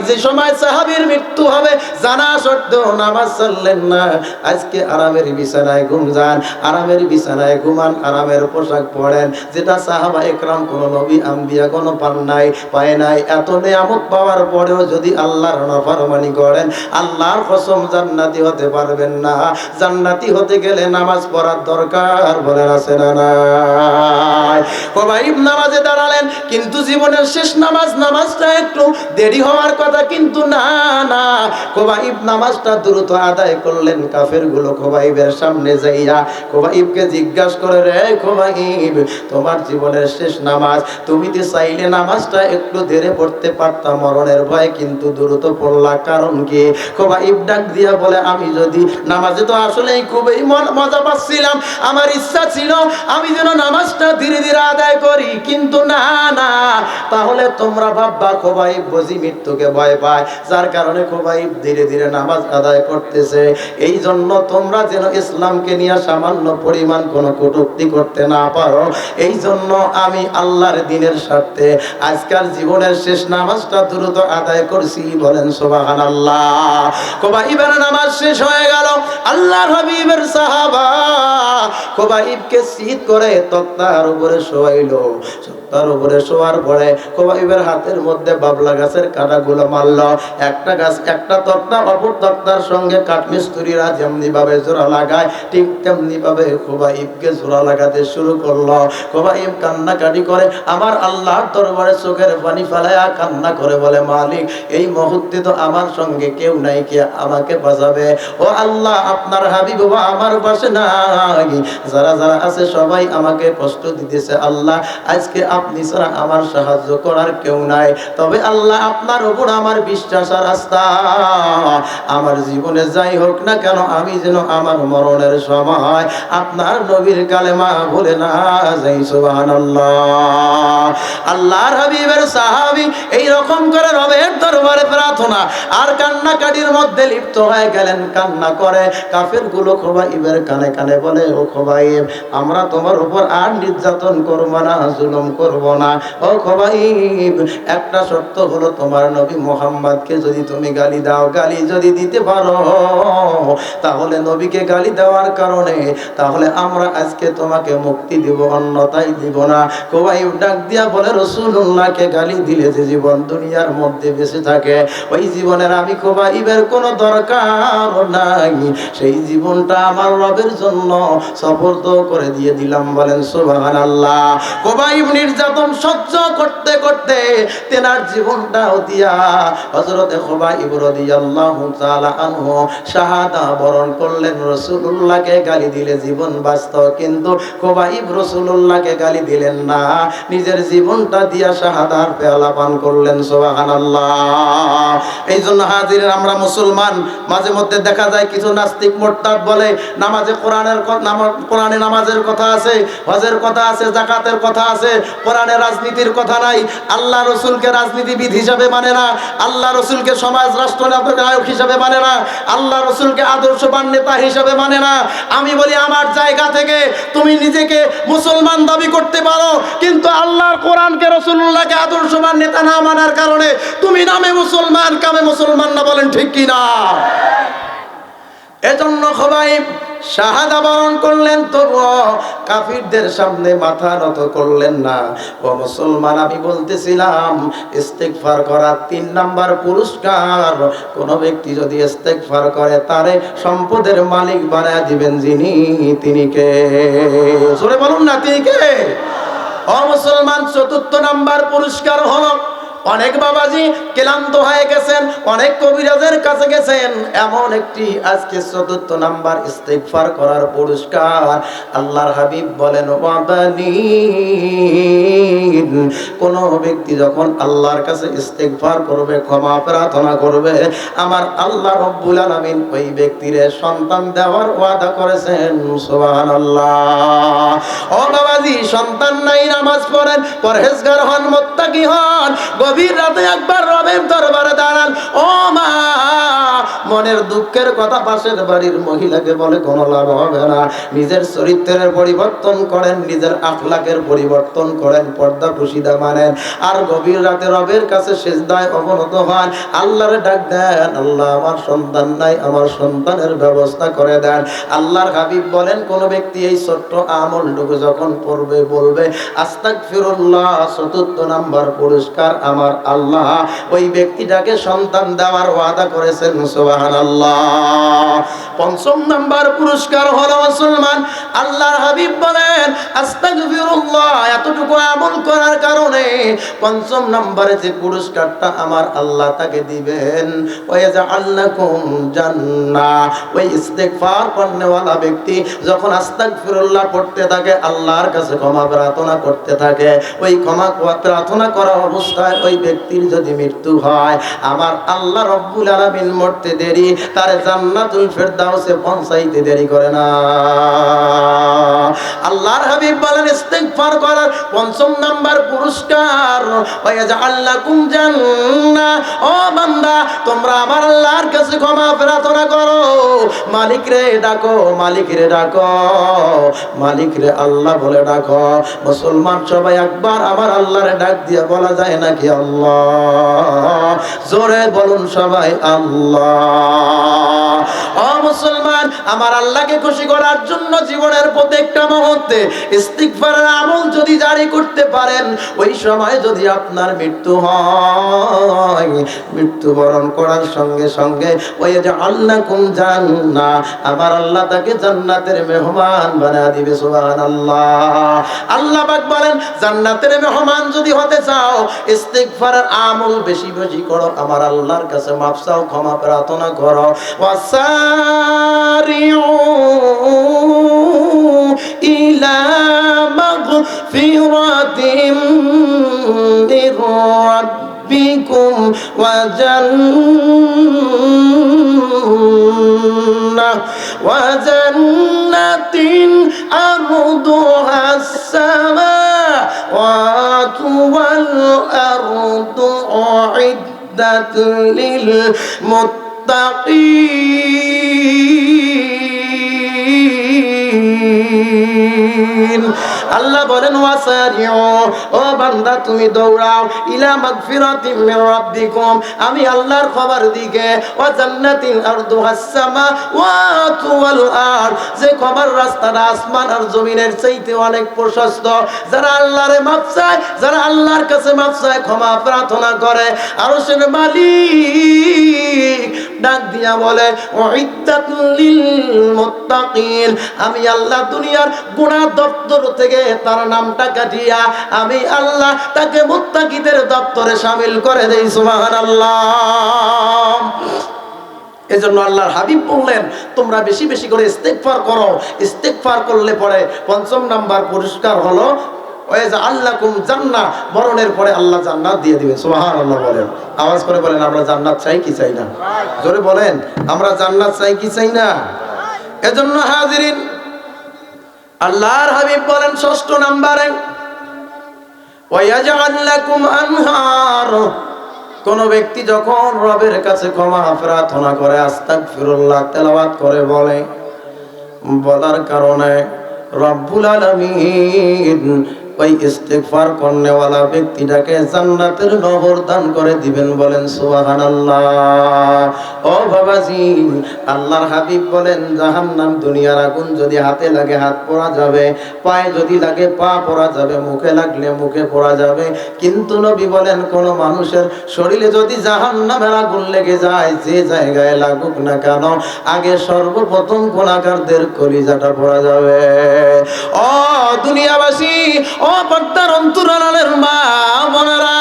যে সময় সাহাবীর মৃত্যু হবে জানা সত্ত্বেও নামাজ ছাড়লেন না। আজকে আরামের বিছানায় ঘুম যান, আরামের বিছানায় ঘুমান, আরামের পোশাক পরেন, যেটা সাহাবা একরাম কোন নবী আম্বিয়া কোন পান নাই, পায় নাই। এত নিয়ামত পাওয়ার পরেও যদি আল্লাহর নাফরমানি করেন, আল্লাহর কসম জান্নাতি হতে পারবেন না। জান্নাতি হতে গেলে নামাজ পড়ার দরকার। বলেন আছে না নাই? খুবাইব নামাজে দাঁড়ালেন, কিন্তু জীবনের শেষ নামাজ, নামাজটা একটু দেরি হওয়ার কথা, কিন্তু না না, খুবাইব নামাজটা দ্রুত আদায় করলেন। কাফেরগুলো খুবাইবের সামনে যাইয়া খুবাইবকে জিজ্ঞাসা করে, রে খুবাইব, তোমার জীবনের শেষ নামাজ, তুমি তো চাইলে নামাজটা একটু ধীরে পড়তে পারতাম, মরণের ভয় কিন্তু দ্রুত পড়লা, কারণ কি? খুবাইব ডাক দিয়া বলে, আমি যদি নামাজে তো আসলেই খুবই মজা পাচ্ছিলাম, আমার ইচ্ছা ছিল আমি যেন নামাজটা ধীরে ধীরে আদায় করি, কিন্তু না না, তাহলে তোমরা ভাববা খুবাইব বুঝি মৃত্যুকে ভয় পায়, যার কারণে খুবাইব ধীরে ধীরে নামাজ আদায় করতেছে। এই জন্য তোমরা যেন ইসলামকে নিয়ে সামান্য পরিমাণ কোনো কটূক্তি করতে না পারো, এই জন্য আমি আল্লাহর দ্বীনের স্বার্থে আজকাল জীবনের শেষ নামাজটা দ্রুত আদায় করছি। বলেন সুবহানাল্লাহ। খুবাইবের নামাজ শেষ হয়ে গেল। আল্লাহর হাবিবের সাহাবা খুবাইবকে খোবাইবকে শীত করে তক্তার উপরে শোয়াইলো। তক্তার উপরে শোয়ার পরে খোবাইবের হাতের মধ্যে বাবলা গাছের কাঁটাগুলো মারলো। একটা গাছ একটা তক্তা অপর তক্তার সঙ্গে কাঠমিস্ত্রিরা যেমনি ভাবে জোড়া লাগায় ঠিক তেমনি ভাবে খোবাইবকে জোড়া লাগাতে শুরু করলো। খোবাইব কান্নাকাটি করে আমার আল্লাহর দরবারে চোখের পানি ফেলায়া কান্না করে বলে, মালিক এই মুহূর্তে তো আমার সঙ্গে কেউ নাই, কে আমাকে বাঁচাবে? ও আল্লাহ, আপনার হাবিব আমার পাশে নাই, যারা যারা আছে সবাই আমাকে কষ্ট দিতেছে। আল্লাহ আজকে আপনি ছাড়া আমার সাহায্য করার কেউ নাই। তবে আল্লাহ আপনার উপর আমার বিশ্বাস আর আস্থা, আমার জীবনে যাই হোক না কেন আমি যেন আমার মরণের সময় আপনার নবীর কালেমা বলে না যাই। সুবহানাল্লাহ। আল্লাহর হাবিবের সাহাবী এই রকম করে রবের দরবারে প্রার্থনা আর কান্নাকাটির মধ্যে লিপ্ত হয়ে গেলেন। কান্না করে কাফেরগুলো খোবাইবের কানে কানে বলে, ও খোবাইব, আমরা তোমার উপর আর নির্যাতন করব না, জুলুম করব না। ও খোবাইব, একটা শর্ত হলো, তোমার নবী মুহাম্মদকে যদি তুমি গালি দাও, গালি যদি দিতে পারো, তাহলে নবীকে গালি দেওয়ার কারণে তাহলে আমরা আজকে তোমাকে মুক্তি দিব, অন্যথায় দিব না। খোবাইব ডাক দিয়া বলে, রাসূলুল্লাহকে গালি দিলে যে জীবন দুনিয়ার মধ্যে বেঁচে থাকে, ওই জীবনের আমি খোবাইবের কোনো দরকার নাই, সেই জীবনটা আমার রবের জন্য সফর্দ করে দিয়ে দিলাম। বলেন সুবহানাল্লাহ। খোবাইব নির্যাতন সহ্য করতে করতে তেনার জীবনটাও দিয়া হযরতে খোবাইব রাদিয়াল্লাহু তাআলা আনহু শাহাদা বরণ করলেন। রাসূলুল্লাহকে গালি দিলে জীবন বাঁচত, কিন্তু খোবাইব রাসূলুল্লাহকে গালি দিলেন না, নিজের জীবনটা দিয়া শাহাদার পেয়ালা পান করলেন। সুবহানাল্লাহ। এই জন্য হাজির আমরা মুসলমান, মাঝে মধ্যে দেখা যায় কিছু নাস্তিক মোরতাদ বলে নামাজে কোরআনে নামাজের কথা আছে, হজের কথা আছে, যাকাতের কথা আছে, কোরআনে রাজনীতির কথা নাই। আল্লাহ রসুলকে রাজনীতিবিদ হিসাবে মানে না, আল্লাহ রসুলকে সমাজ রাষ্ট্র নায়ক হিসাবে মানে না, আল্লাহ রসুলকে আদর্শবান নেতা হিসাবে মানে না। আমি বলি, আমার জায়গা থেকে তুমি নিজেকে মুসলমান দাবি করতে পারো, কিন্তু আল্লাহর কোরআনকে রাসূলুল্লাহকে আদর্শবান নেতা না মানার কারণে তুমি নামে মুসলমান কামে মুসলমান না। বলেন ঠিক কিনা? এজন্য খোবাইব শাহাদা বরণ করলেন, তবুও কাফিরদের সামনে মাথা নত করলেন না। ও মুসলমান, আমি বলতেছিলাম ইস্তেগফার করার 3 নাম্বার পুরস্কার, কোন ব্যক্তি যদি ইস্তেগফার করে তারে সম্পদের মালিক বানায় দিবেন যিনি, তিনি কে? জোরে বলুন না, তিনি কে? ও মুসলমান, 4th নাম্বার পুরস্কার হলো, অনেক বাবাজি ক্লান্ত হয়ে গেছেন, অনেক কবিরাজের কাছে গেছেন, এমন একটি আজকে 4th নাম্বার ইস্তেগফার করার পুরস্কার। আল্লাহর হাবিব বলেন, কোন ব্যক্তি যখন আল্লাহর কাছে ইস্তেগফার করবে, ক্ষমা প্রার্থনা করবে, আমার আল্লাহ রব্বুল আলামিন ওই ব্যক্তির সন্তান দেওয়ার ওয়াদা করেছেন। সুবহানাল্লাহ। ও বাবাজি, সন্তান নাই, নামাজ পড়েন, পরহেজগার হন, মুত্তাকি হন, গভীর রাতে একবার রবের দরবারে দাঁড়ান। ও মা, মনের দুঃখের কথা পাশের বাড়ির মহিলাকে বলে কোনো লাভ হবে না। নিজের চরিত্রের পরিবর্তন করেন, নিজের আখলাকের পরিবর্তন করেন, পর্দা পুশিদা মানেন, আর গভীর রাতে রবের কাছে সিজদায় অবনত হন, আল্লাহরে ডাক দেন, আল্লাহ আমার সন্তান নাই, আমার সন্তানের ব্যবস্থা করে দেন। আল্লাহর হাবিব বলেন, কোন ব্যক্তি এই ছোট্ট আমলটুকু যখন পড়বে, বলবে আস্তাগফিরুল্লাহ, 4th নাম্বার পুরস্কার আমার আল্লাহ ওই ব্যক্তিটাকে সন্তান দেওয়ার ওয়াদা করেছেন। সুবহানাল্লাহ। 5ম নাম্বার পুরস্কার হলো, মুসলমান, আল্লাহর হাবিব বলেন আস্তাগফিরুল্লাহ, এতটুকু আমল করার কারণে 5ম নম্বরে যে পুরস্কারটা আমার আল্লাহ তাকে দিবেন, ওয়াজআল লাকুম জান্নাহ। ওই ইস্তেগফার করনেওয়ালা ব্যক্তি যখন আস্তাগফিরুল্লাহ পড়তে থাকে, আল্লাহর কাছে ক্ষমা প্রার্থনা করতে থাকে, ওই ক্ষমা প্রার্থনা করা অবস্থায় ওই ব্যক্তির যদি মৃত্যু হয়, আমার আল্লাহ রব্বুল আলামিন মরতে দেরি, তার জান্নাতুল ফেরদাউসে পৌঁছাইতে দেরি করে না। আল্লাহর আল্লাহর হাবিব বলেন ইস্তিগফার করার পঞ্চম নাম্বার পুরস্কার ওয়াজআল লাকুম জান্নাহ। ও বান্দা তোমরা আমার আল্লাহর কাছে ক্ষমা প্রার্থনা করো, মালিক রে ডাকো, মালিক রে ডাকো, মালিক রে আল্লাহ বলে ডাকো। মুসলমান সবাই একবার আমার আল্লাহরে ডাক দিয়ে বলা যায় নাকি আল্লাহ? জোরে বলুন সবাই আল্লাহ। ও মুসলমান, আমার আল্লাহকে খুশি করার জন্য জীবনের প্রত্যেকটা মুহূর্তে ইস্তিগফারের আমল যদি জারি করতে পারেন, ওই সময় যদি আপনার মৃত্যু হয়, মৃত্যুবরণ করার সঙ্গে সঙ্গে ওই যে আল্লাকুম জান্নাহ, আমার আল্লাহ তাকে জান্নাতের মেহমান বানিয়ে দিবে। সুবহানাল্লাহ। আল্লাহ পাক বলেন জান্নাতের মেহমান যদি হতে চাও ইস্তিগফারের আমল বেশি বেশি করো, আমার আল্লাহর কাছে মাফ চাও, ক্ষমা প্রার্থনা করো। ওয়াসারিউ ইলা মাগফিরাতিম মির রাব্বিকুম ওয়া জান্নাতিন আরদুহাস সামাওয়াতু ওয়াল আরদু উইদ্দাত লিল মুত্তাকিন। আল্লাহ বলেন ওয়াসারিউ, ও বান্দা তুমি দৌড়াও, ইলা মাগফিরাতিম মির রাব্বিকুম, আমি আল্লাহর খবর দিকে, ওয়া জান্নাতিন আরদুহাস সামাওয়াতু ওয়াল আরদ, যে খবর রাস্তাটা আসমান আর জমিনের চাইতে অনেক প্রশস্ত। যারা আল্লাহরে মাফ চায়, যারা আল্লাহর কাছে মাফ চায়, ক্ষমা প্রার্থনা করে, আরশের মালিক ডাক দিয়া বলে উইদ্দাতুল লিল মুত্তাকিন, আমি আল্লাহ দুনিয়ার গুনাহ দপ্তর থেকে তার নামটা কাটিয়া আমি আল্লাহ তাকে মুত্তাকিদের দপ্তরে শামিল করে দেই। সুবহানাল্লাহ। এজন্য আল্লাহর হাবিব বললেন তোমরা বেশি বেশি করে ইস্তিগফার করো। ইস্তিগফার করলে পরে পঞ্চম নাম্বার পুরস্কার হলো ওয়াজআল লাকুম জান্নাহ, মরণের পরে আল্লাহ জান্নাত দিয়ে দিবেন। সুবহানাল্লাহ বলেন, আওয়াজ করে বলেন আমরা জান্নাত চাই কি চাই না? জোরে বলেন আমরা জান্নাত চাই কি চাই না? এজন্য হাজিরিন আল্লাহর হাবিব বলেন ষষ্ঠ নম্বরে ওয়াজআল লাকুম আনহার, কোন ব্যক্তি যখন রবের কাছে ক্ষমা প্রার্থনা করে, আস্তাগফিরুল্লাহ তেলাওয়াত করে বলে, বলার কারণে রব্বুল আলামিন ওই ইস্তিগফার করনেওয়ালা ব্যক্তিটাকে জান্নাতের নহর দান করে দিবেন। বলেন সুবহানাল্লাহ। ও বাবাজি, আল্লাহর হাবিব বলেন জাহান্নাম দুনিয়ার আগুন যদি হাতে লাগে হাত পোড়া যাবে, পায়ে যদি লাগে পা পোড়া যাবে, মুখে লাগলে মুখে পোড়া যাবে, কিন্তু নবী বলেন কোন মানুষের শরীরে যদি জাহান্নামের আগুন লেগে যায়, যে জায়গায় লাগুক না কেন, আগে সর্বপ্রথম গুনাহগারদের কলিজাটা পোড়া যাবে। ও দুনিয়াবাসী, ও পর্দার অন্তরালের মা বোনেরা,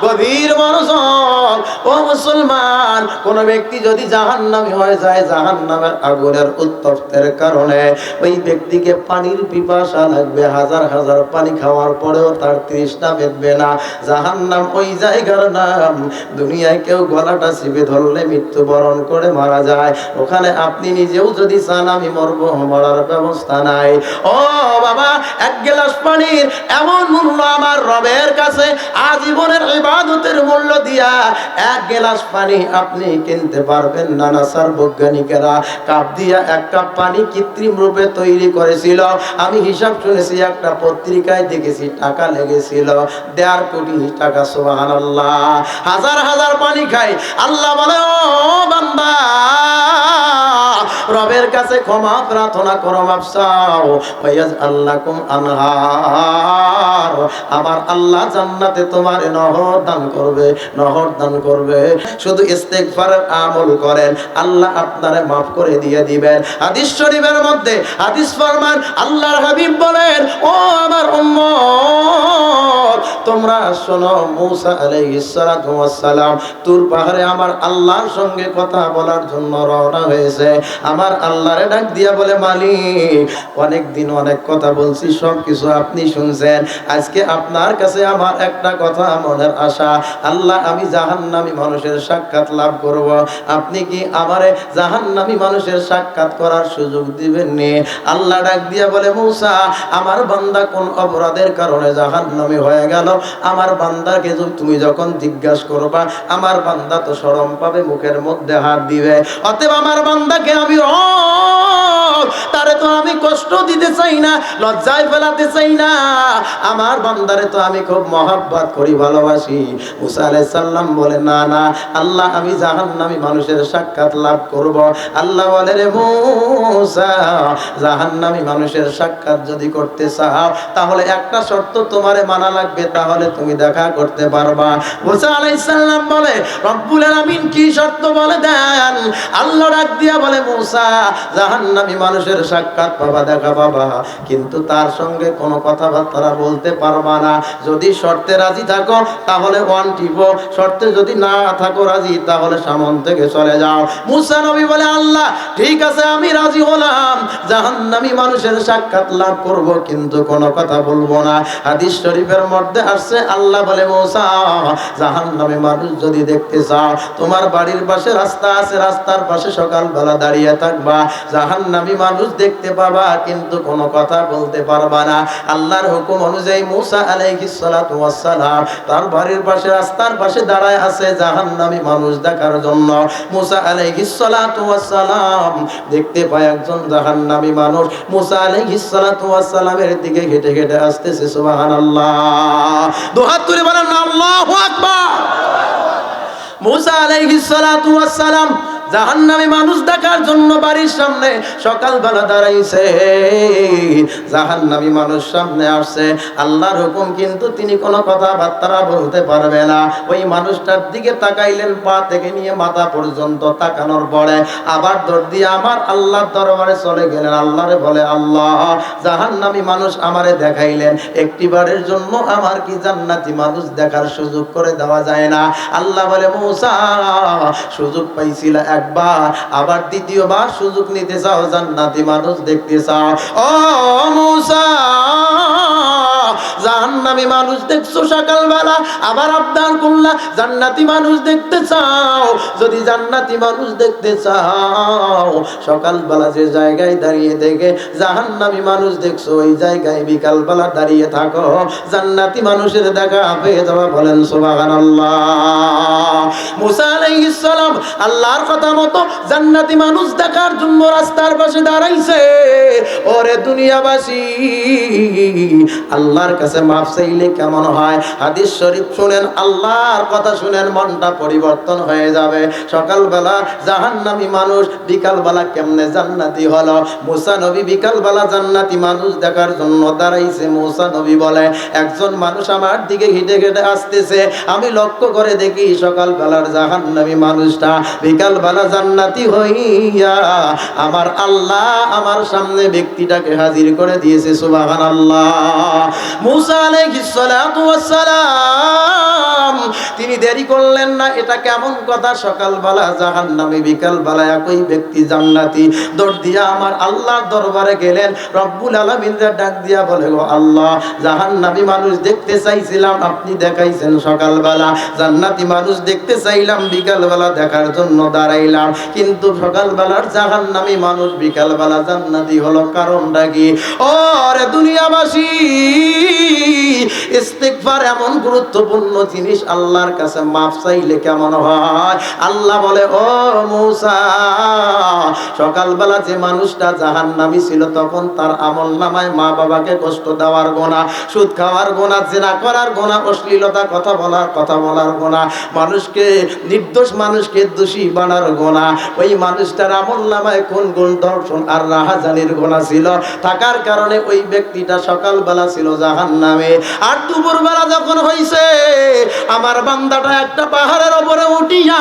গভীর মনোযোগ। ও মুসলমান, কোন ব্যক্তি যদি জাহান্নামী হয়ে যায়, জাহান্নামের আগুনের উত্তপ্তের কারণে ওই ব্যক্তিকে পানির পিপাসা লাগবে, হাজার হাজার পানি খাওয়ার পরেও তার তৃষ্ণা মিটবে না। জাহান্নাম ওই জায়গার নাম। দুনিয়ায় কেউ গলাটা চিপে ধরলে মৃত্যুবরণ করে মারা যায়, ওখানে আপনি নিজেও যদি চান আমি মরবো, মরার ব্যবস্থা নাই। ও বাবা, এক গ্লাস পানির এমন মূল্য আমার রবের কাছে আজীবনের ইবাদতের মূল্য দিয়া এক গ্লাস পানি আপনি কিনতে পারবেন না। নাসার বৈজ্ঞানিকেরা কাপ দিয়া এক কাপ পানি কৃত্রিম রূপে তৈরি করেছিল। আমি হিসাব শুনেছি, একটা পত্রিকায় দেখেছি টাকা লেগেছিল 1.5 কোটি টাকা। সুবহানাল্লাহ। হাজার হাজার পানি খাই। আল্লাহ বলে ও বান্দা, রবের কাছে ক্ষমা প্রার্থনা করো, মাফ চাও, ওয়াজআল লাকুম আনহার, আমার আল্লাহ জান্নাতে তোমার নহর দান করবে, নহর দান করবে। শুধু ইস্তিগফারের আমল করেন, আল্লাহ আপনারে মাফ করে দিয়ে দিবেন। হাদিস শরীফের মধ্যে হাদিস ফরমান, আল্লাহর হাবিব বলেন ও আমার উম্মত, তোমরা তোমরা শোনো, মূসা আলাইহিস সালাতু ওয়াস সালাম তুর পাহাড়ে আমার আল্লাহর সঙ্গে কথা বলার জন্য রওনা হয়েছে। আমার আল্লাহরে ডাক দিয়া বলে, মালিক অনেক দিন অনেক কথা বলছি, সব কিছু আপনি শুনছেন, আজকে আপনার কাছে আমার একটা কথা মনের আশা, আল্লাহ আমি জাহান্নামী মানুষের সাক্ষাৎ লাভ করব, আপনি কি আমারে জাহান্নামী মানুষের সাক্ষাৎ করার সুযোগ দিবেন নি? আল্লাহ ডাক দিয়া বলে, মূসা আমার বান্দা কোন অপরাধের কারণে জাহান্নামী হয়ে গেল, আমার বান্দাকে তুমি যখন জিজ্ঞাসা করবা, আমার বান্দা তো শরম পাবে, মুখের মধ্যে হাত দিবে। অতএব আমার বান্দাকে আমি তারে তো আমি কষ্ট দিতে চাই না, লজ্জায় ফেলাতে চাই না, আমার বান্দারে তো আমি খুব মহব্বত করি, ভালোবাসি। মূসা আলাইহিস সালাম বলে, না না আল্লাহ আমি জাহান্নামী মানুষের সাক্ষাৎ লাভ করব। আল্লাহ বলে, রে মূসা জাহান্নামী মানুষের সাক্ষাৎ যদি করতে চাও তাহলে একটা শর্ত তোমারে মানা লাগবে, তাহলে তুমি দেখা করতে পারবা। মূসা আলাইহিস সালাম বলে, রব্বুল আলামিন কি শর্ত বলে দেন। আল্লাহ ডাক দিয়া বলে, মূসা জাহান্নামী মানুষের সাক্ষাৎ পাবা, দেখা পাবা, কিন্তু তার সঙ্গে কোনো কথাবার্তা বলতে পারবা না। যদি শর্তে রাজি থাকো তাহলে ওয়ান টিপো, শর্তে যদি না থাকো রাজি তাহলে সামন থেকে চলে যাও। মূসা নবী বলে, আল্লাহ ঠিক আছে আমি রাজি হলাম, জাহান্নামী মানুষের সাক্ষাৎ লাভ করব, কিন্তু কোনো কথা বলবো না। হাদিস শরীফের মধ্যে আসছে, আল্লাহ বলে, মূসা জাহান্নামী মানুষ যদি দেখতে চাও, তোমার বাড়ির পাশে রাস্তা আছে, রাস্তার পাশে সকালবেলা দাঁড়িয়ে থাকবা, জাহান্নামী মানুষ দেখতে পাবা, কিন্তু কোনো কথা বলতে পারবা না। আল্লাহর হুকুম অনুযায়ী মূসা আলাইহিস সালাতু ওয়াস সালাম তার বাড়ির পাশে রাস্তার পাশে দাঁড়ায় আছে জাহান্নামী মানুষ দেখার জন্য। মূসা আলাইহিস সালাতু ওয়াস সালাম দেখতে পায় একজন জাহান্নামী মানুষ মূসা আলাইহিস সালাতু ওয়াস সালামের দিকে হেঁটে হেঁটে আসতেছে। সুবহানাল্লাহ, দুহাত তুলে বলেন আল্লাহু আকবার। মূসা আলাইহিস সালাতু ওয়াস সালাম জাহান্নামী মানুষ দেখার জন্য বাড়ির সামনে সকালবেলা দাঁড়াইছে। জাহান্নামী মানুষ সামনে আসছে, আল্লাহর হুকুম কিন্তু তিনি কোনো কথাবার্তা বলতে পারবে না। ওই মানুষটার দিকে তাকাইলেন, পা থেকে নিয়ে মাথা পর্যন্ত তাকানোর পরে আবার দৌড় দিয়ে আমার আল্লাহর দরবারে চলে গেলেন। আল্লাহরে বলে, আল্লাহ জাহান্নামী মানুষ আমারে দেখাইলেন, একটিবারের জন্য আমার কি জান্নাতি মানুষ দেখার সুযোগ করে দেওয়া যায় না? আল্লাহ বলে, মূসা সুযোগ পাইছিল একবার, আবার দ্বিতীয়বার সুযোগ নিতে চাও, জান্নাতি মানুষ দেখতে চাও? ও মূসা জাহান্নামী মানুষ দেখছো সকালবেলা, আবার আবদার করলা জান্নাতি মানুষ দেখতে চাও। যদি জান্নাতি মানুষ দেখতে চাও, সকালবেলা যে জায়গায় দাঁড়িয়ে দেখে জাহান্নামী মানুষ দেখছো, ওই জায়গায় বিকালবেলা দাঁড়িয়ে থাকো, জান্নাতি মানুষের দেখা পেয়ে যাওয়া। বলেন সুবহানাল্লাহ। মূসা আলাইহিস সালাম আল্লাহর কথা মতো জান্নাতি মানুষ দেখার জন্য রাস্তার পাশে দাঁড়াইছে। ওরে দুনিয়াবাসী, আল্লাহর কাছে মাফ চাইলে কেমন হয়? হাদিস শরীফ শুনেন, আল্লাহর কথা শুনেন, মনটা পরিবর্তন হয়ে যাবে। সকালবেলা জাহান্নামী মানুষ, বিকালবেলা কেমনে জান্নাতি হলো? মূসা নবী বিকালবেলা জান্নাতি মানুষ দেখার জন্য দাঁড়াইছে। মূসা নবী বলে, একজন মানুষ আমার দিকে হেঁটে হেঁটে আসতেছে, আমি লক্ষ্য করে দেখি সকালবেলার জাহান্নামী মানুষটা বিকালবেলা জান্নাতি হইয়া আমার আল্লাহ আমার সামনে ব্যক্তিটাকে হাজির করে দিয়েছে। সুবহানাল্লাহ। মূসা আলাইহিস সালাতু ওয়াস সালাম তিনি দেরি করলেন না। এটা কেমন কথা? সকালবেলা জাহান্নামী, বিকালবেলা একই ব্যক্তি জান্নাতি। দৌড় দিয়া আমার আল্লাহর দরবারে গেলেন। রব্বুল আলামিনের ডাক দিয়া বলে, গো আল্লাহ জাহান্নামী মানুষ দেখতে চাইছিলাম, আপনি দেখাইছেন সকালবেলা, জান্নাতি মানুষ দেখতে চাইলাম, বিকালবেলা দেখার জন্য দাঁড়াইলাম, কিন্তু সকালবেলার জাহান্নামী মানুষ বিকালবেলা জান্নাতি হলো, কারণটা কি? ও রে দুনিয়াবাসী, ইস্তিগফার এমন গুরুত্বপূর্ণ জিনিস, আল্লাহর কাছে মাফ চাইলে কেমন হয়? আল্লাহ বলে, ও মূসা সকালবেলা যে মানুষটা জাহান্নামী ছিল, তখন তার আমলনামায় মা বাবাকে কষ্ট দেওয়ার গুনাহ, সুদ খাওয়ার গুনাহ, জিনা করার গুনাহ, অশ্লীলতা কথা বলার গুনাহ, মানুষকে নির্দোষ মানুষকে দোষী বানার গুনাহ, ওই মানুষটার আমলনামায় খুন, গুণ, ধর্ষণ আর রাহাজানির গুনাহ ছিল থাকার কারণে ওই ব্যক্তিটা সকালবেলা ছিল জাহান্নামে। আর দুপুরবেলা যখন হইছে আমার বান্দাটা একটা পাহাড়ের উপরে উঠিয়া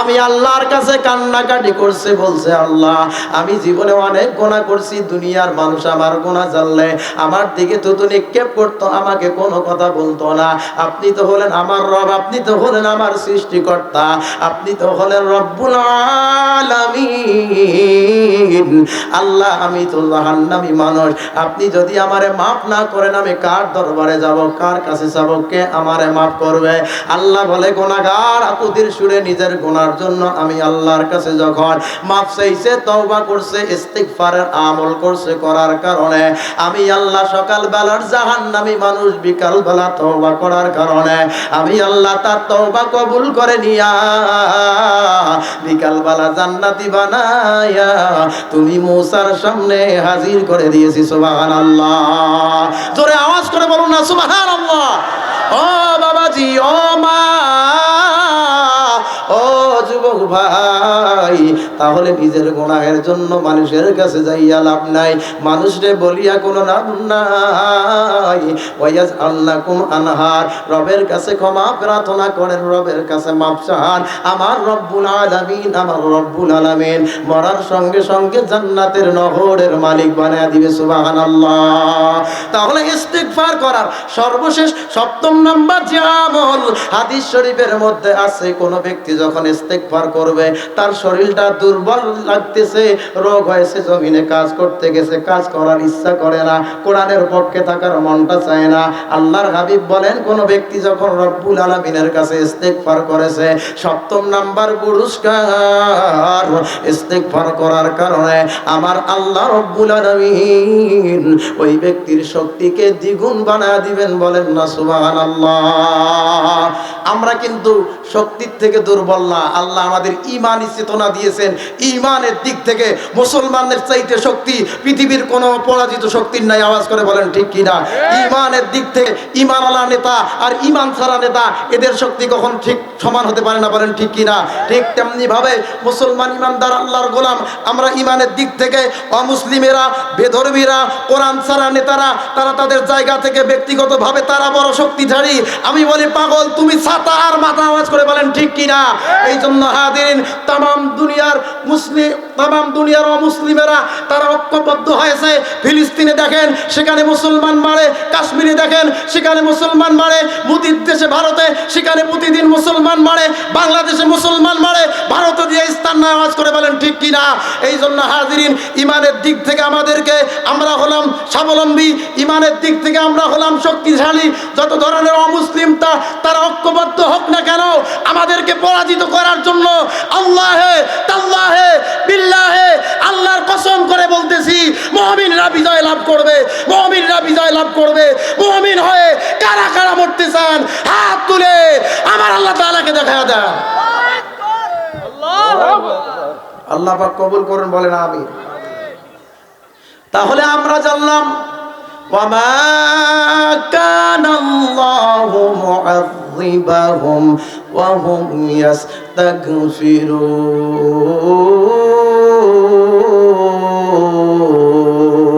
আমি আল্লাহর কাছে কান্নাকাটি করছে, বলছে আল্লাহ আমি জীবনে অনেক গুনাহ করছি, দুনিয়ার মানুষ আমার গুনাহ জানলে আমার দিকে থুতু নিক্ষেপ করতো, আমাকে কোনো কথা বলতো না। আপনি তো হলেন আমার রব, আপনি তো হলেন আমার সৃষ্টিকর্তা, আপনি তো হলেন রব্বুল আলামিন। আল্লাহ আমি তো জাহান্নামী মানুষ, আপনি যদি আমারে মাফ না করেন আমি কার দরবারে যাব, কার কাছে যাব, কে আমারে মাফ করবে? আল্লাহ বলে গুনাহগার আকুতির সুরে নিজের গুনার জন্য আমি আল্লাহর কাছে যখন মাফ চাইছে, তওবা করছে, ইস্তিগফারের আমল করছে, করার কারণে আমি আল্লাহ সকাল বেলার জাহান্নামী মানুষ বিকাল বেলা তওবা করার কারণে আমি আল্লাহ তার তওবা কবুল করে নিয়া বিকাল বেলা জান্নাতি বানায়া তুমি মুসার সামনে হাজির করে দিয়েছি। সুবহানাল্লাহ, জোরে আওয়াজ করে বলুন না সুবহানাল্লাহ। ও বাবাজি, ও মা, ও যুবক ভাই, তাহলে নিজের গুনাহের জন্য মানুষের কাছে যাইয়া লাভ নাই, মানুষরে বলিয়া কোনো লাভ নাই। ওয়ায়াজআলনাকুম আনহার, রবের কাছে ক্ষমা প্রার্থনা করেন, রবের কাছে মাফ চান। আমার রব্বুল আলামিন, আমার রব্বুল আলামিন মরার সঙ্গে সঙ্গে জান্নাতের নহরের মালিক বানায়া দিবে। সুবহানাল্লাহ। তাহলে ইস্তিগফার করার সর্বশেষ 7 নাম্বার যে আমল হাদিস শরীফের মধ্যে আছে, কোন ব্যক্তি যখন ইস্তিগফার করবে তার শরীরটা দুর্বল লাগতেছে, রোগ হয়েছে, জমিনে কাজ করতে গেছে, কাজ করার ইচ্ছা করে না, কোরআনের পক্ষে থাকার মনটা চায় না, আল্লাহর হাবিব বলেন কোন ব্যক্তি যখন রব্বুল আলামিনের কাছে ইস্তিগফার করেছে 7 নাম্বার পুরস্কার, ইস্তিগফার করার কারণে আমার আল্লাহ রব্বুল আলামিন ওই ব্যক্তির শক্তিকে দ্বিগুণ বানায় দিবেন। বলেন না সুবহানাল্লাহ। আমরা কিন্তু শক্তির থেকে দুর্বল না, আল্লাহ আমাদের ঈমানি চেতনা দিয়েছেন। ঈমানের দিক থেকে মুসলমানদের চাইতে শক্তি পৃথিবীর কোনো পরাজিত শক্তির নাই। আওয়াজ করে বলেন ঠিক কিনা? ঈমানের দিক থেকে ঈমানওয়ালা নেতা আর ঈমান ছাড়া নেতা, এদের শক্তি কখন ঠিক সমান হতে পারে না। বলেন ঠিক কিনা? ঠিক তেমনি ভাবে মুসলমান ঈমানদার আল্লাহর গোলাম আমরা ঈমানের দিক থেকে অমুসলিমেরা, বেধর্মীরা, কোরআন ছাড়া নেতারা, তারা তাদের জায়গা থেকে ব্যক্তিগতভাবে তারা বড় শক্তিশালী। আমি বলি পাগল তুমি ছাতা আর মাথা। আওয়াজ করে বলেন ঠিক কিনা? এই জন্য হাদিরিন, তামাম দুনিয়ার মুসলিম, তামাম দুনিয়ার অমুসলিমেরা তারা ঐক্যবদ্ধ হয়েছে। ফিলিস্তিনে দেখেন সেখানে মুসলমান মারে, কাশ্মীরে দেখেন সেখানে মুসলমান মারে, মুদির দেশে ভারতে সেখানে প্রতিদিন মুসলমান মারে, বাংলাদেশে মুসলমান মারে, ভারতে দিয়ে স্থান না। আওয়াজ করে বলেন ঠিক কিনা? এই জন্য হাজিরিন, ইমানের দিক থেকে আমাদেরকে, আমরা হলাম স্বাবলম্বী, ইমানের দিক থেকে আমরা হলাম শক্তিশালী। যত ধরনের অমুসলিম তারা ঐক্যবদ্ধ হোক না কেন, আমাদেরকে পরাজিত করার জন্য আল্লাহে তাল্লাহে বিল্লাহে আল্লাহর কসম করে বলতেছি, মুমিনরা বিজয় লাভ করবে, মুমিনরা বিজয় লাভ করবে। মুমিন হয়ে কারা কারা মরতে চান হাত তুলে আমার আল্লাহ তাআলাকে দেখায়া দেন। আল্লাহ পাক কবুল করুন, বলেন আমিন। তাহলে আমরা জানলাম ওয়ামা কানাল্লাহু মুআযিবাহুম ওয়া হুম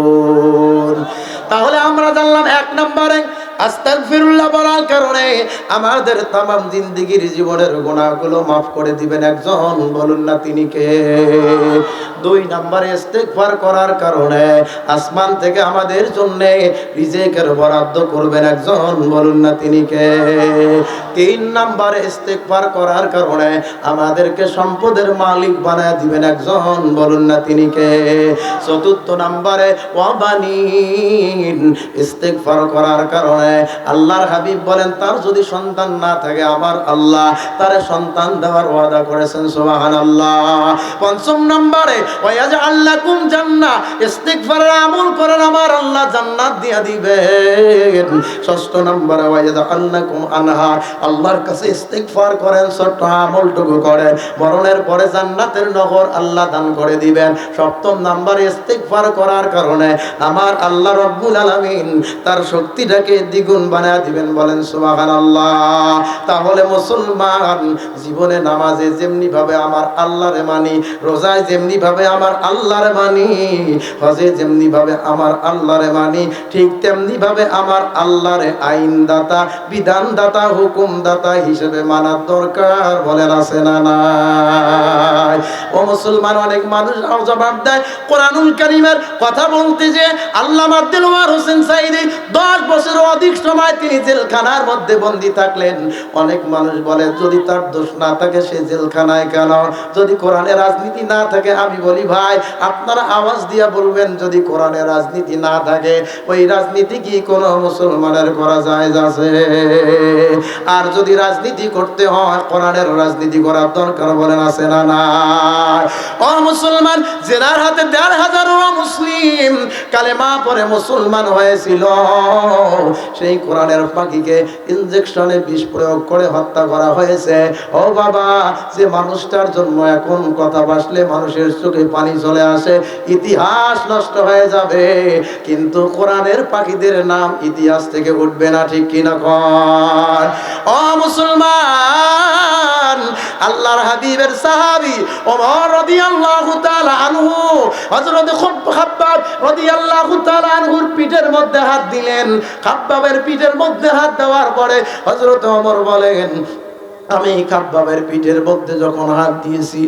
ইস্তাগফিরুন। তাহলে আমরা জানলাম 1 নম্বরে আস্তাগফিরুল্লাহ বলার কারণে আমাদের তামাম জিন্দেগির জীবনের গুনাহগুলো মাফ করে দিবেন একজন। বলুন না তিনি কে? 2 নম্বরে ইস্তিগফার করার কারণে আসমান থেকে আমাদের জন্য রিজিকের বরাদ্দ করবেন একজন। বলুন না তিনি কে? 3 নম্বরে ইস্তিগফার করার কারণে আমাদেরকে সম্পদের মালিক বানায় দিবেন একজন। বলুন না তিনি কে? 4 নম্বরে ওয়াবানিন, ইস্তিগফার করার কারণে আল্লাহর হাবিব বলেন তার যদি সন্তান না থাকে আমার আল্লাহ তারে সন্তান দেওয়ার ওয়াদা করেছেন। সুবহানাল্লাহ। 5 নম্বরে ওয়ায়াজআল লাকুম জান্নাহ, ইস্তিগফারের আমল করেন আমার আল্লাহ জান্নাত দিয়া দিবেন। 6 নম্বরে ওয়ায়াজআল লাকুম আনহার, আল্লাহর কাছে ইস্তিগফার করেন, ছোট্ট আমলটুকু করেন, মরণের পরে জান্নাতের নহর আল্লাহ দান করে দিবেন। 7 নম্বরে ইস্তিগফার করার কারণে আমার আল্লাহ রব্বুল আলামিন তার শক্তিটাকে দ্বিগুণ বানায় দিবেন। বলেন সুবহানাল্লাহ। তাহলে মুসলমান জীবনে নামাজে যেমনি ভাবে আমার আল্লাহরে মানি, রোজায় যেমনি ভাবে ভাবে আমার আল্লাহরে মানি, হজে যেমনি ভাবে আমার আল্লাহরে মানি, ঠিক তেমনি ভাবে আমার আল্লাহরে আইনদাতা, বিধানদাতা, হুকুমদাতা হিসেবে মানার দরকার। বলেন আছে না নাই? ও মুসলমান, অনেক মানুষ জবাব দেয় কোরআনুল কারীমের কথা বলতে যে আল্লামা দিলওয়ার হোসেন সাঈদী 10 বছরের অধিক সময় তিনি জেলখানার মধ্যে বন্দী থাকলেন। অনেক মানুষ বলে যদি তার দোষ না থাকে সে জেলখানায় কেন? যদি কোরআনে রাজনীতি না থাকে, আমি বলি ভাই আপনারা আওয়াজ দিয়া বলবেন যদি কোরআনে রাজনীতি না থাকে, ওই রাজনীতি কি কোনো মুসলমানের করা যায় আছে? আর যদি রাজনীতি করতে হয় কোরআনের রাজনীতি করার দরকার। বলেন আছে না নাই? ও মুসলমান, জেনার হাতে 1,500 মুসলিম কালেমা পড়ে মুসলমান হয়েছিল, সেই কোরআনের পাখিকে ইনজেকশনে বিষ প্রয়োগ করে হত্যা করা হয়েছে। ও বাবা, যে মানুষটার জন্য এখন কথা ভাসলে মানুষের চোখে পানি চলে আসে, ইতিহাস নষ্ট হয়ে যাবে, কিন্তু কোরআনের পাখিদের নাম ইতিহাস থেকে উঠবে না। ঠিক কিনা কন? ও মুসলমান, আল্লাহর হাবিবের সাহাবী ওমর রাদিয়াল্লাহু তাআলা আনহু হযরত খাব্বাব রাদিয়াল্লাহু তাআলা আনহুর পিঠের মধ্যে হাত দিলেন। খাব্বাবের পিঠের মধ্যে হাত দেওয়ার পরে হযরত ওমর বলেন, আমি খাব্বাবের পিঠের মধ্যে যখন হাত দিয়েছি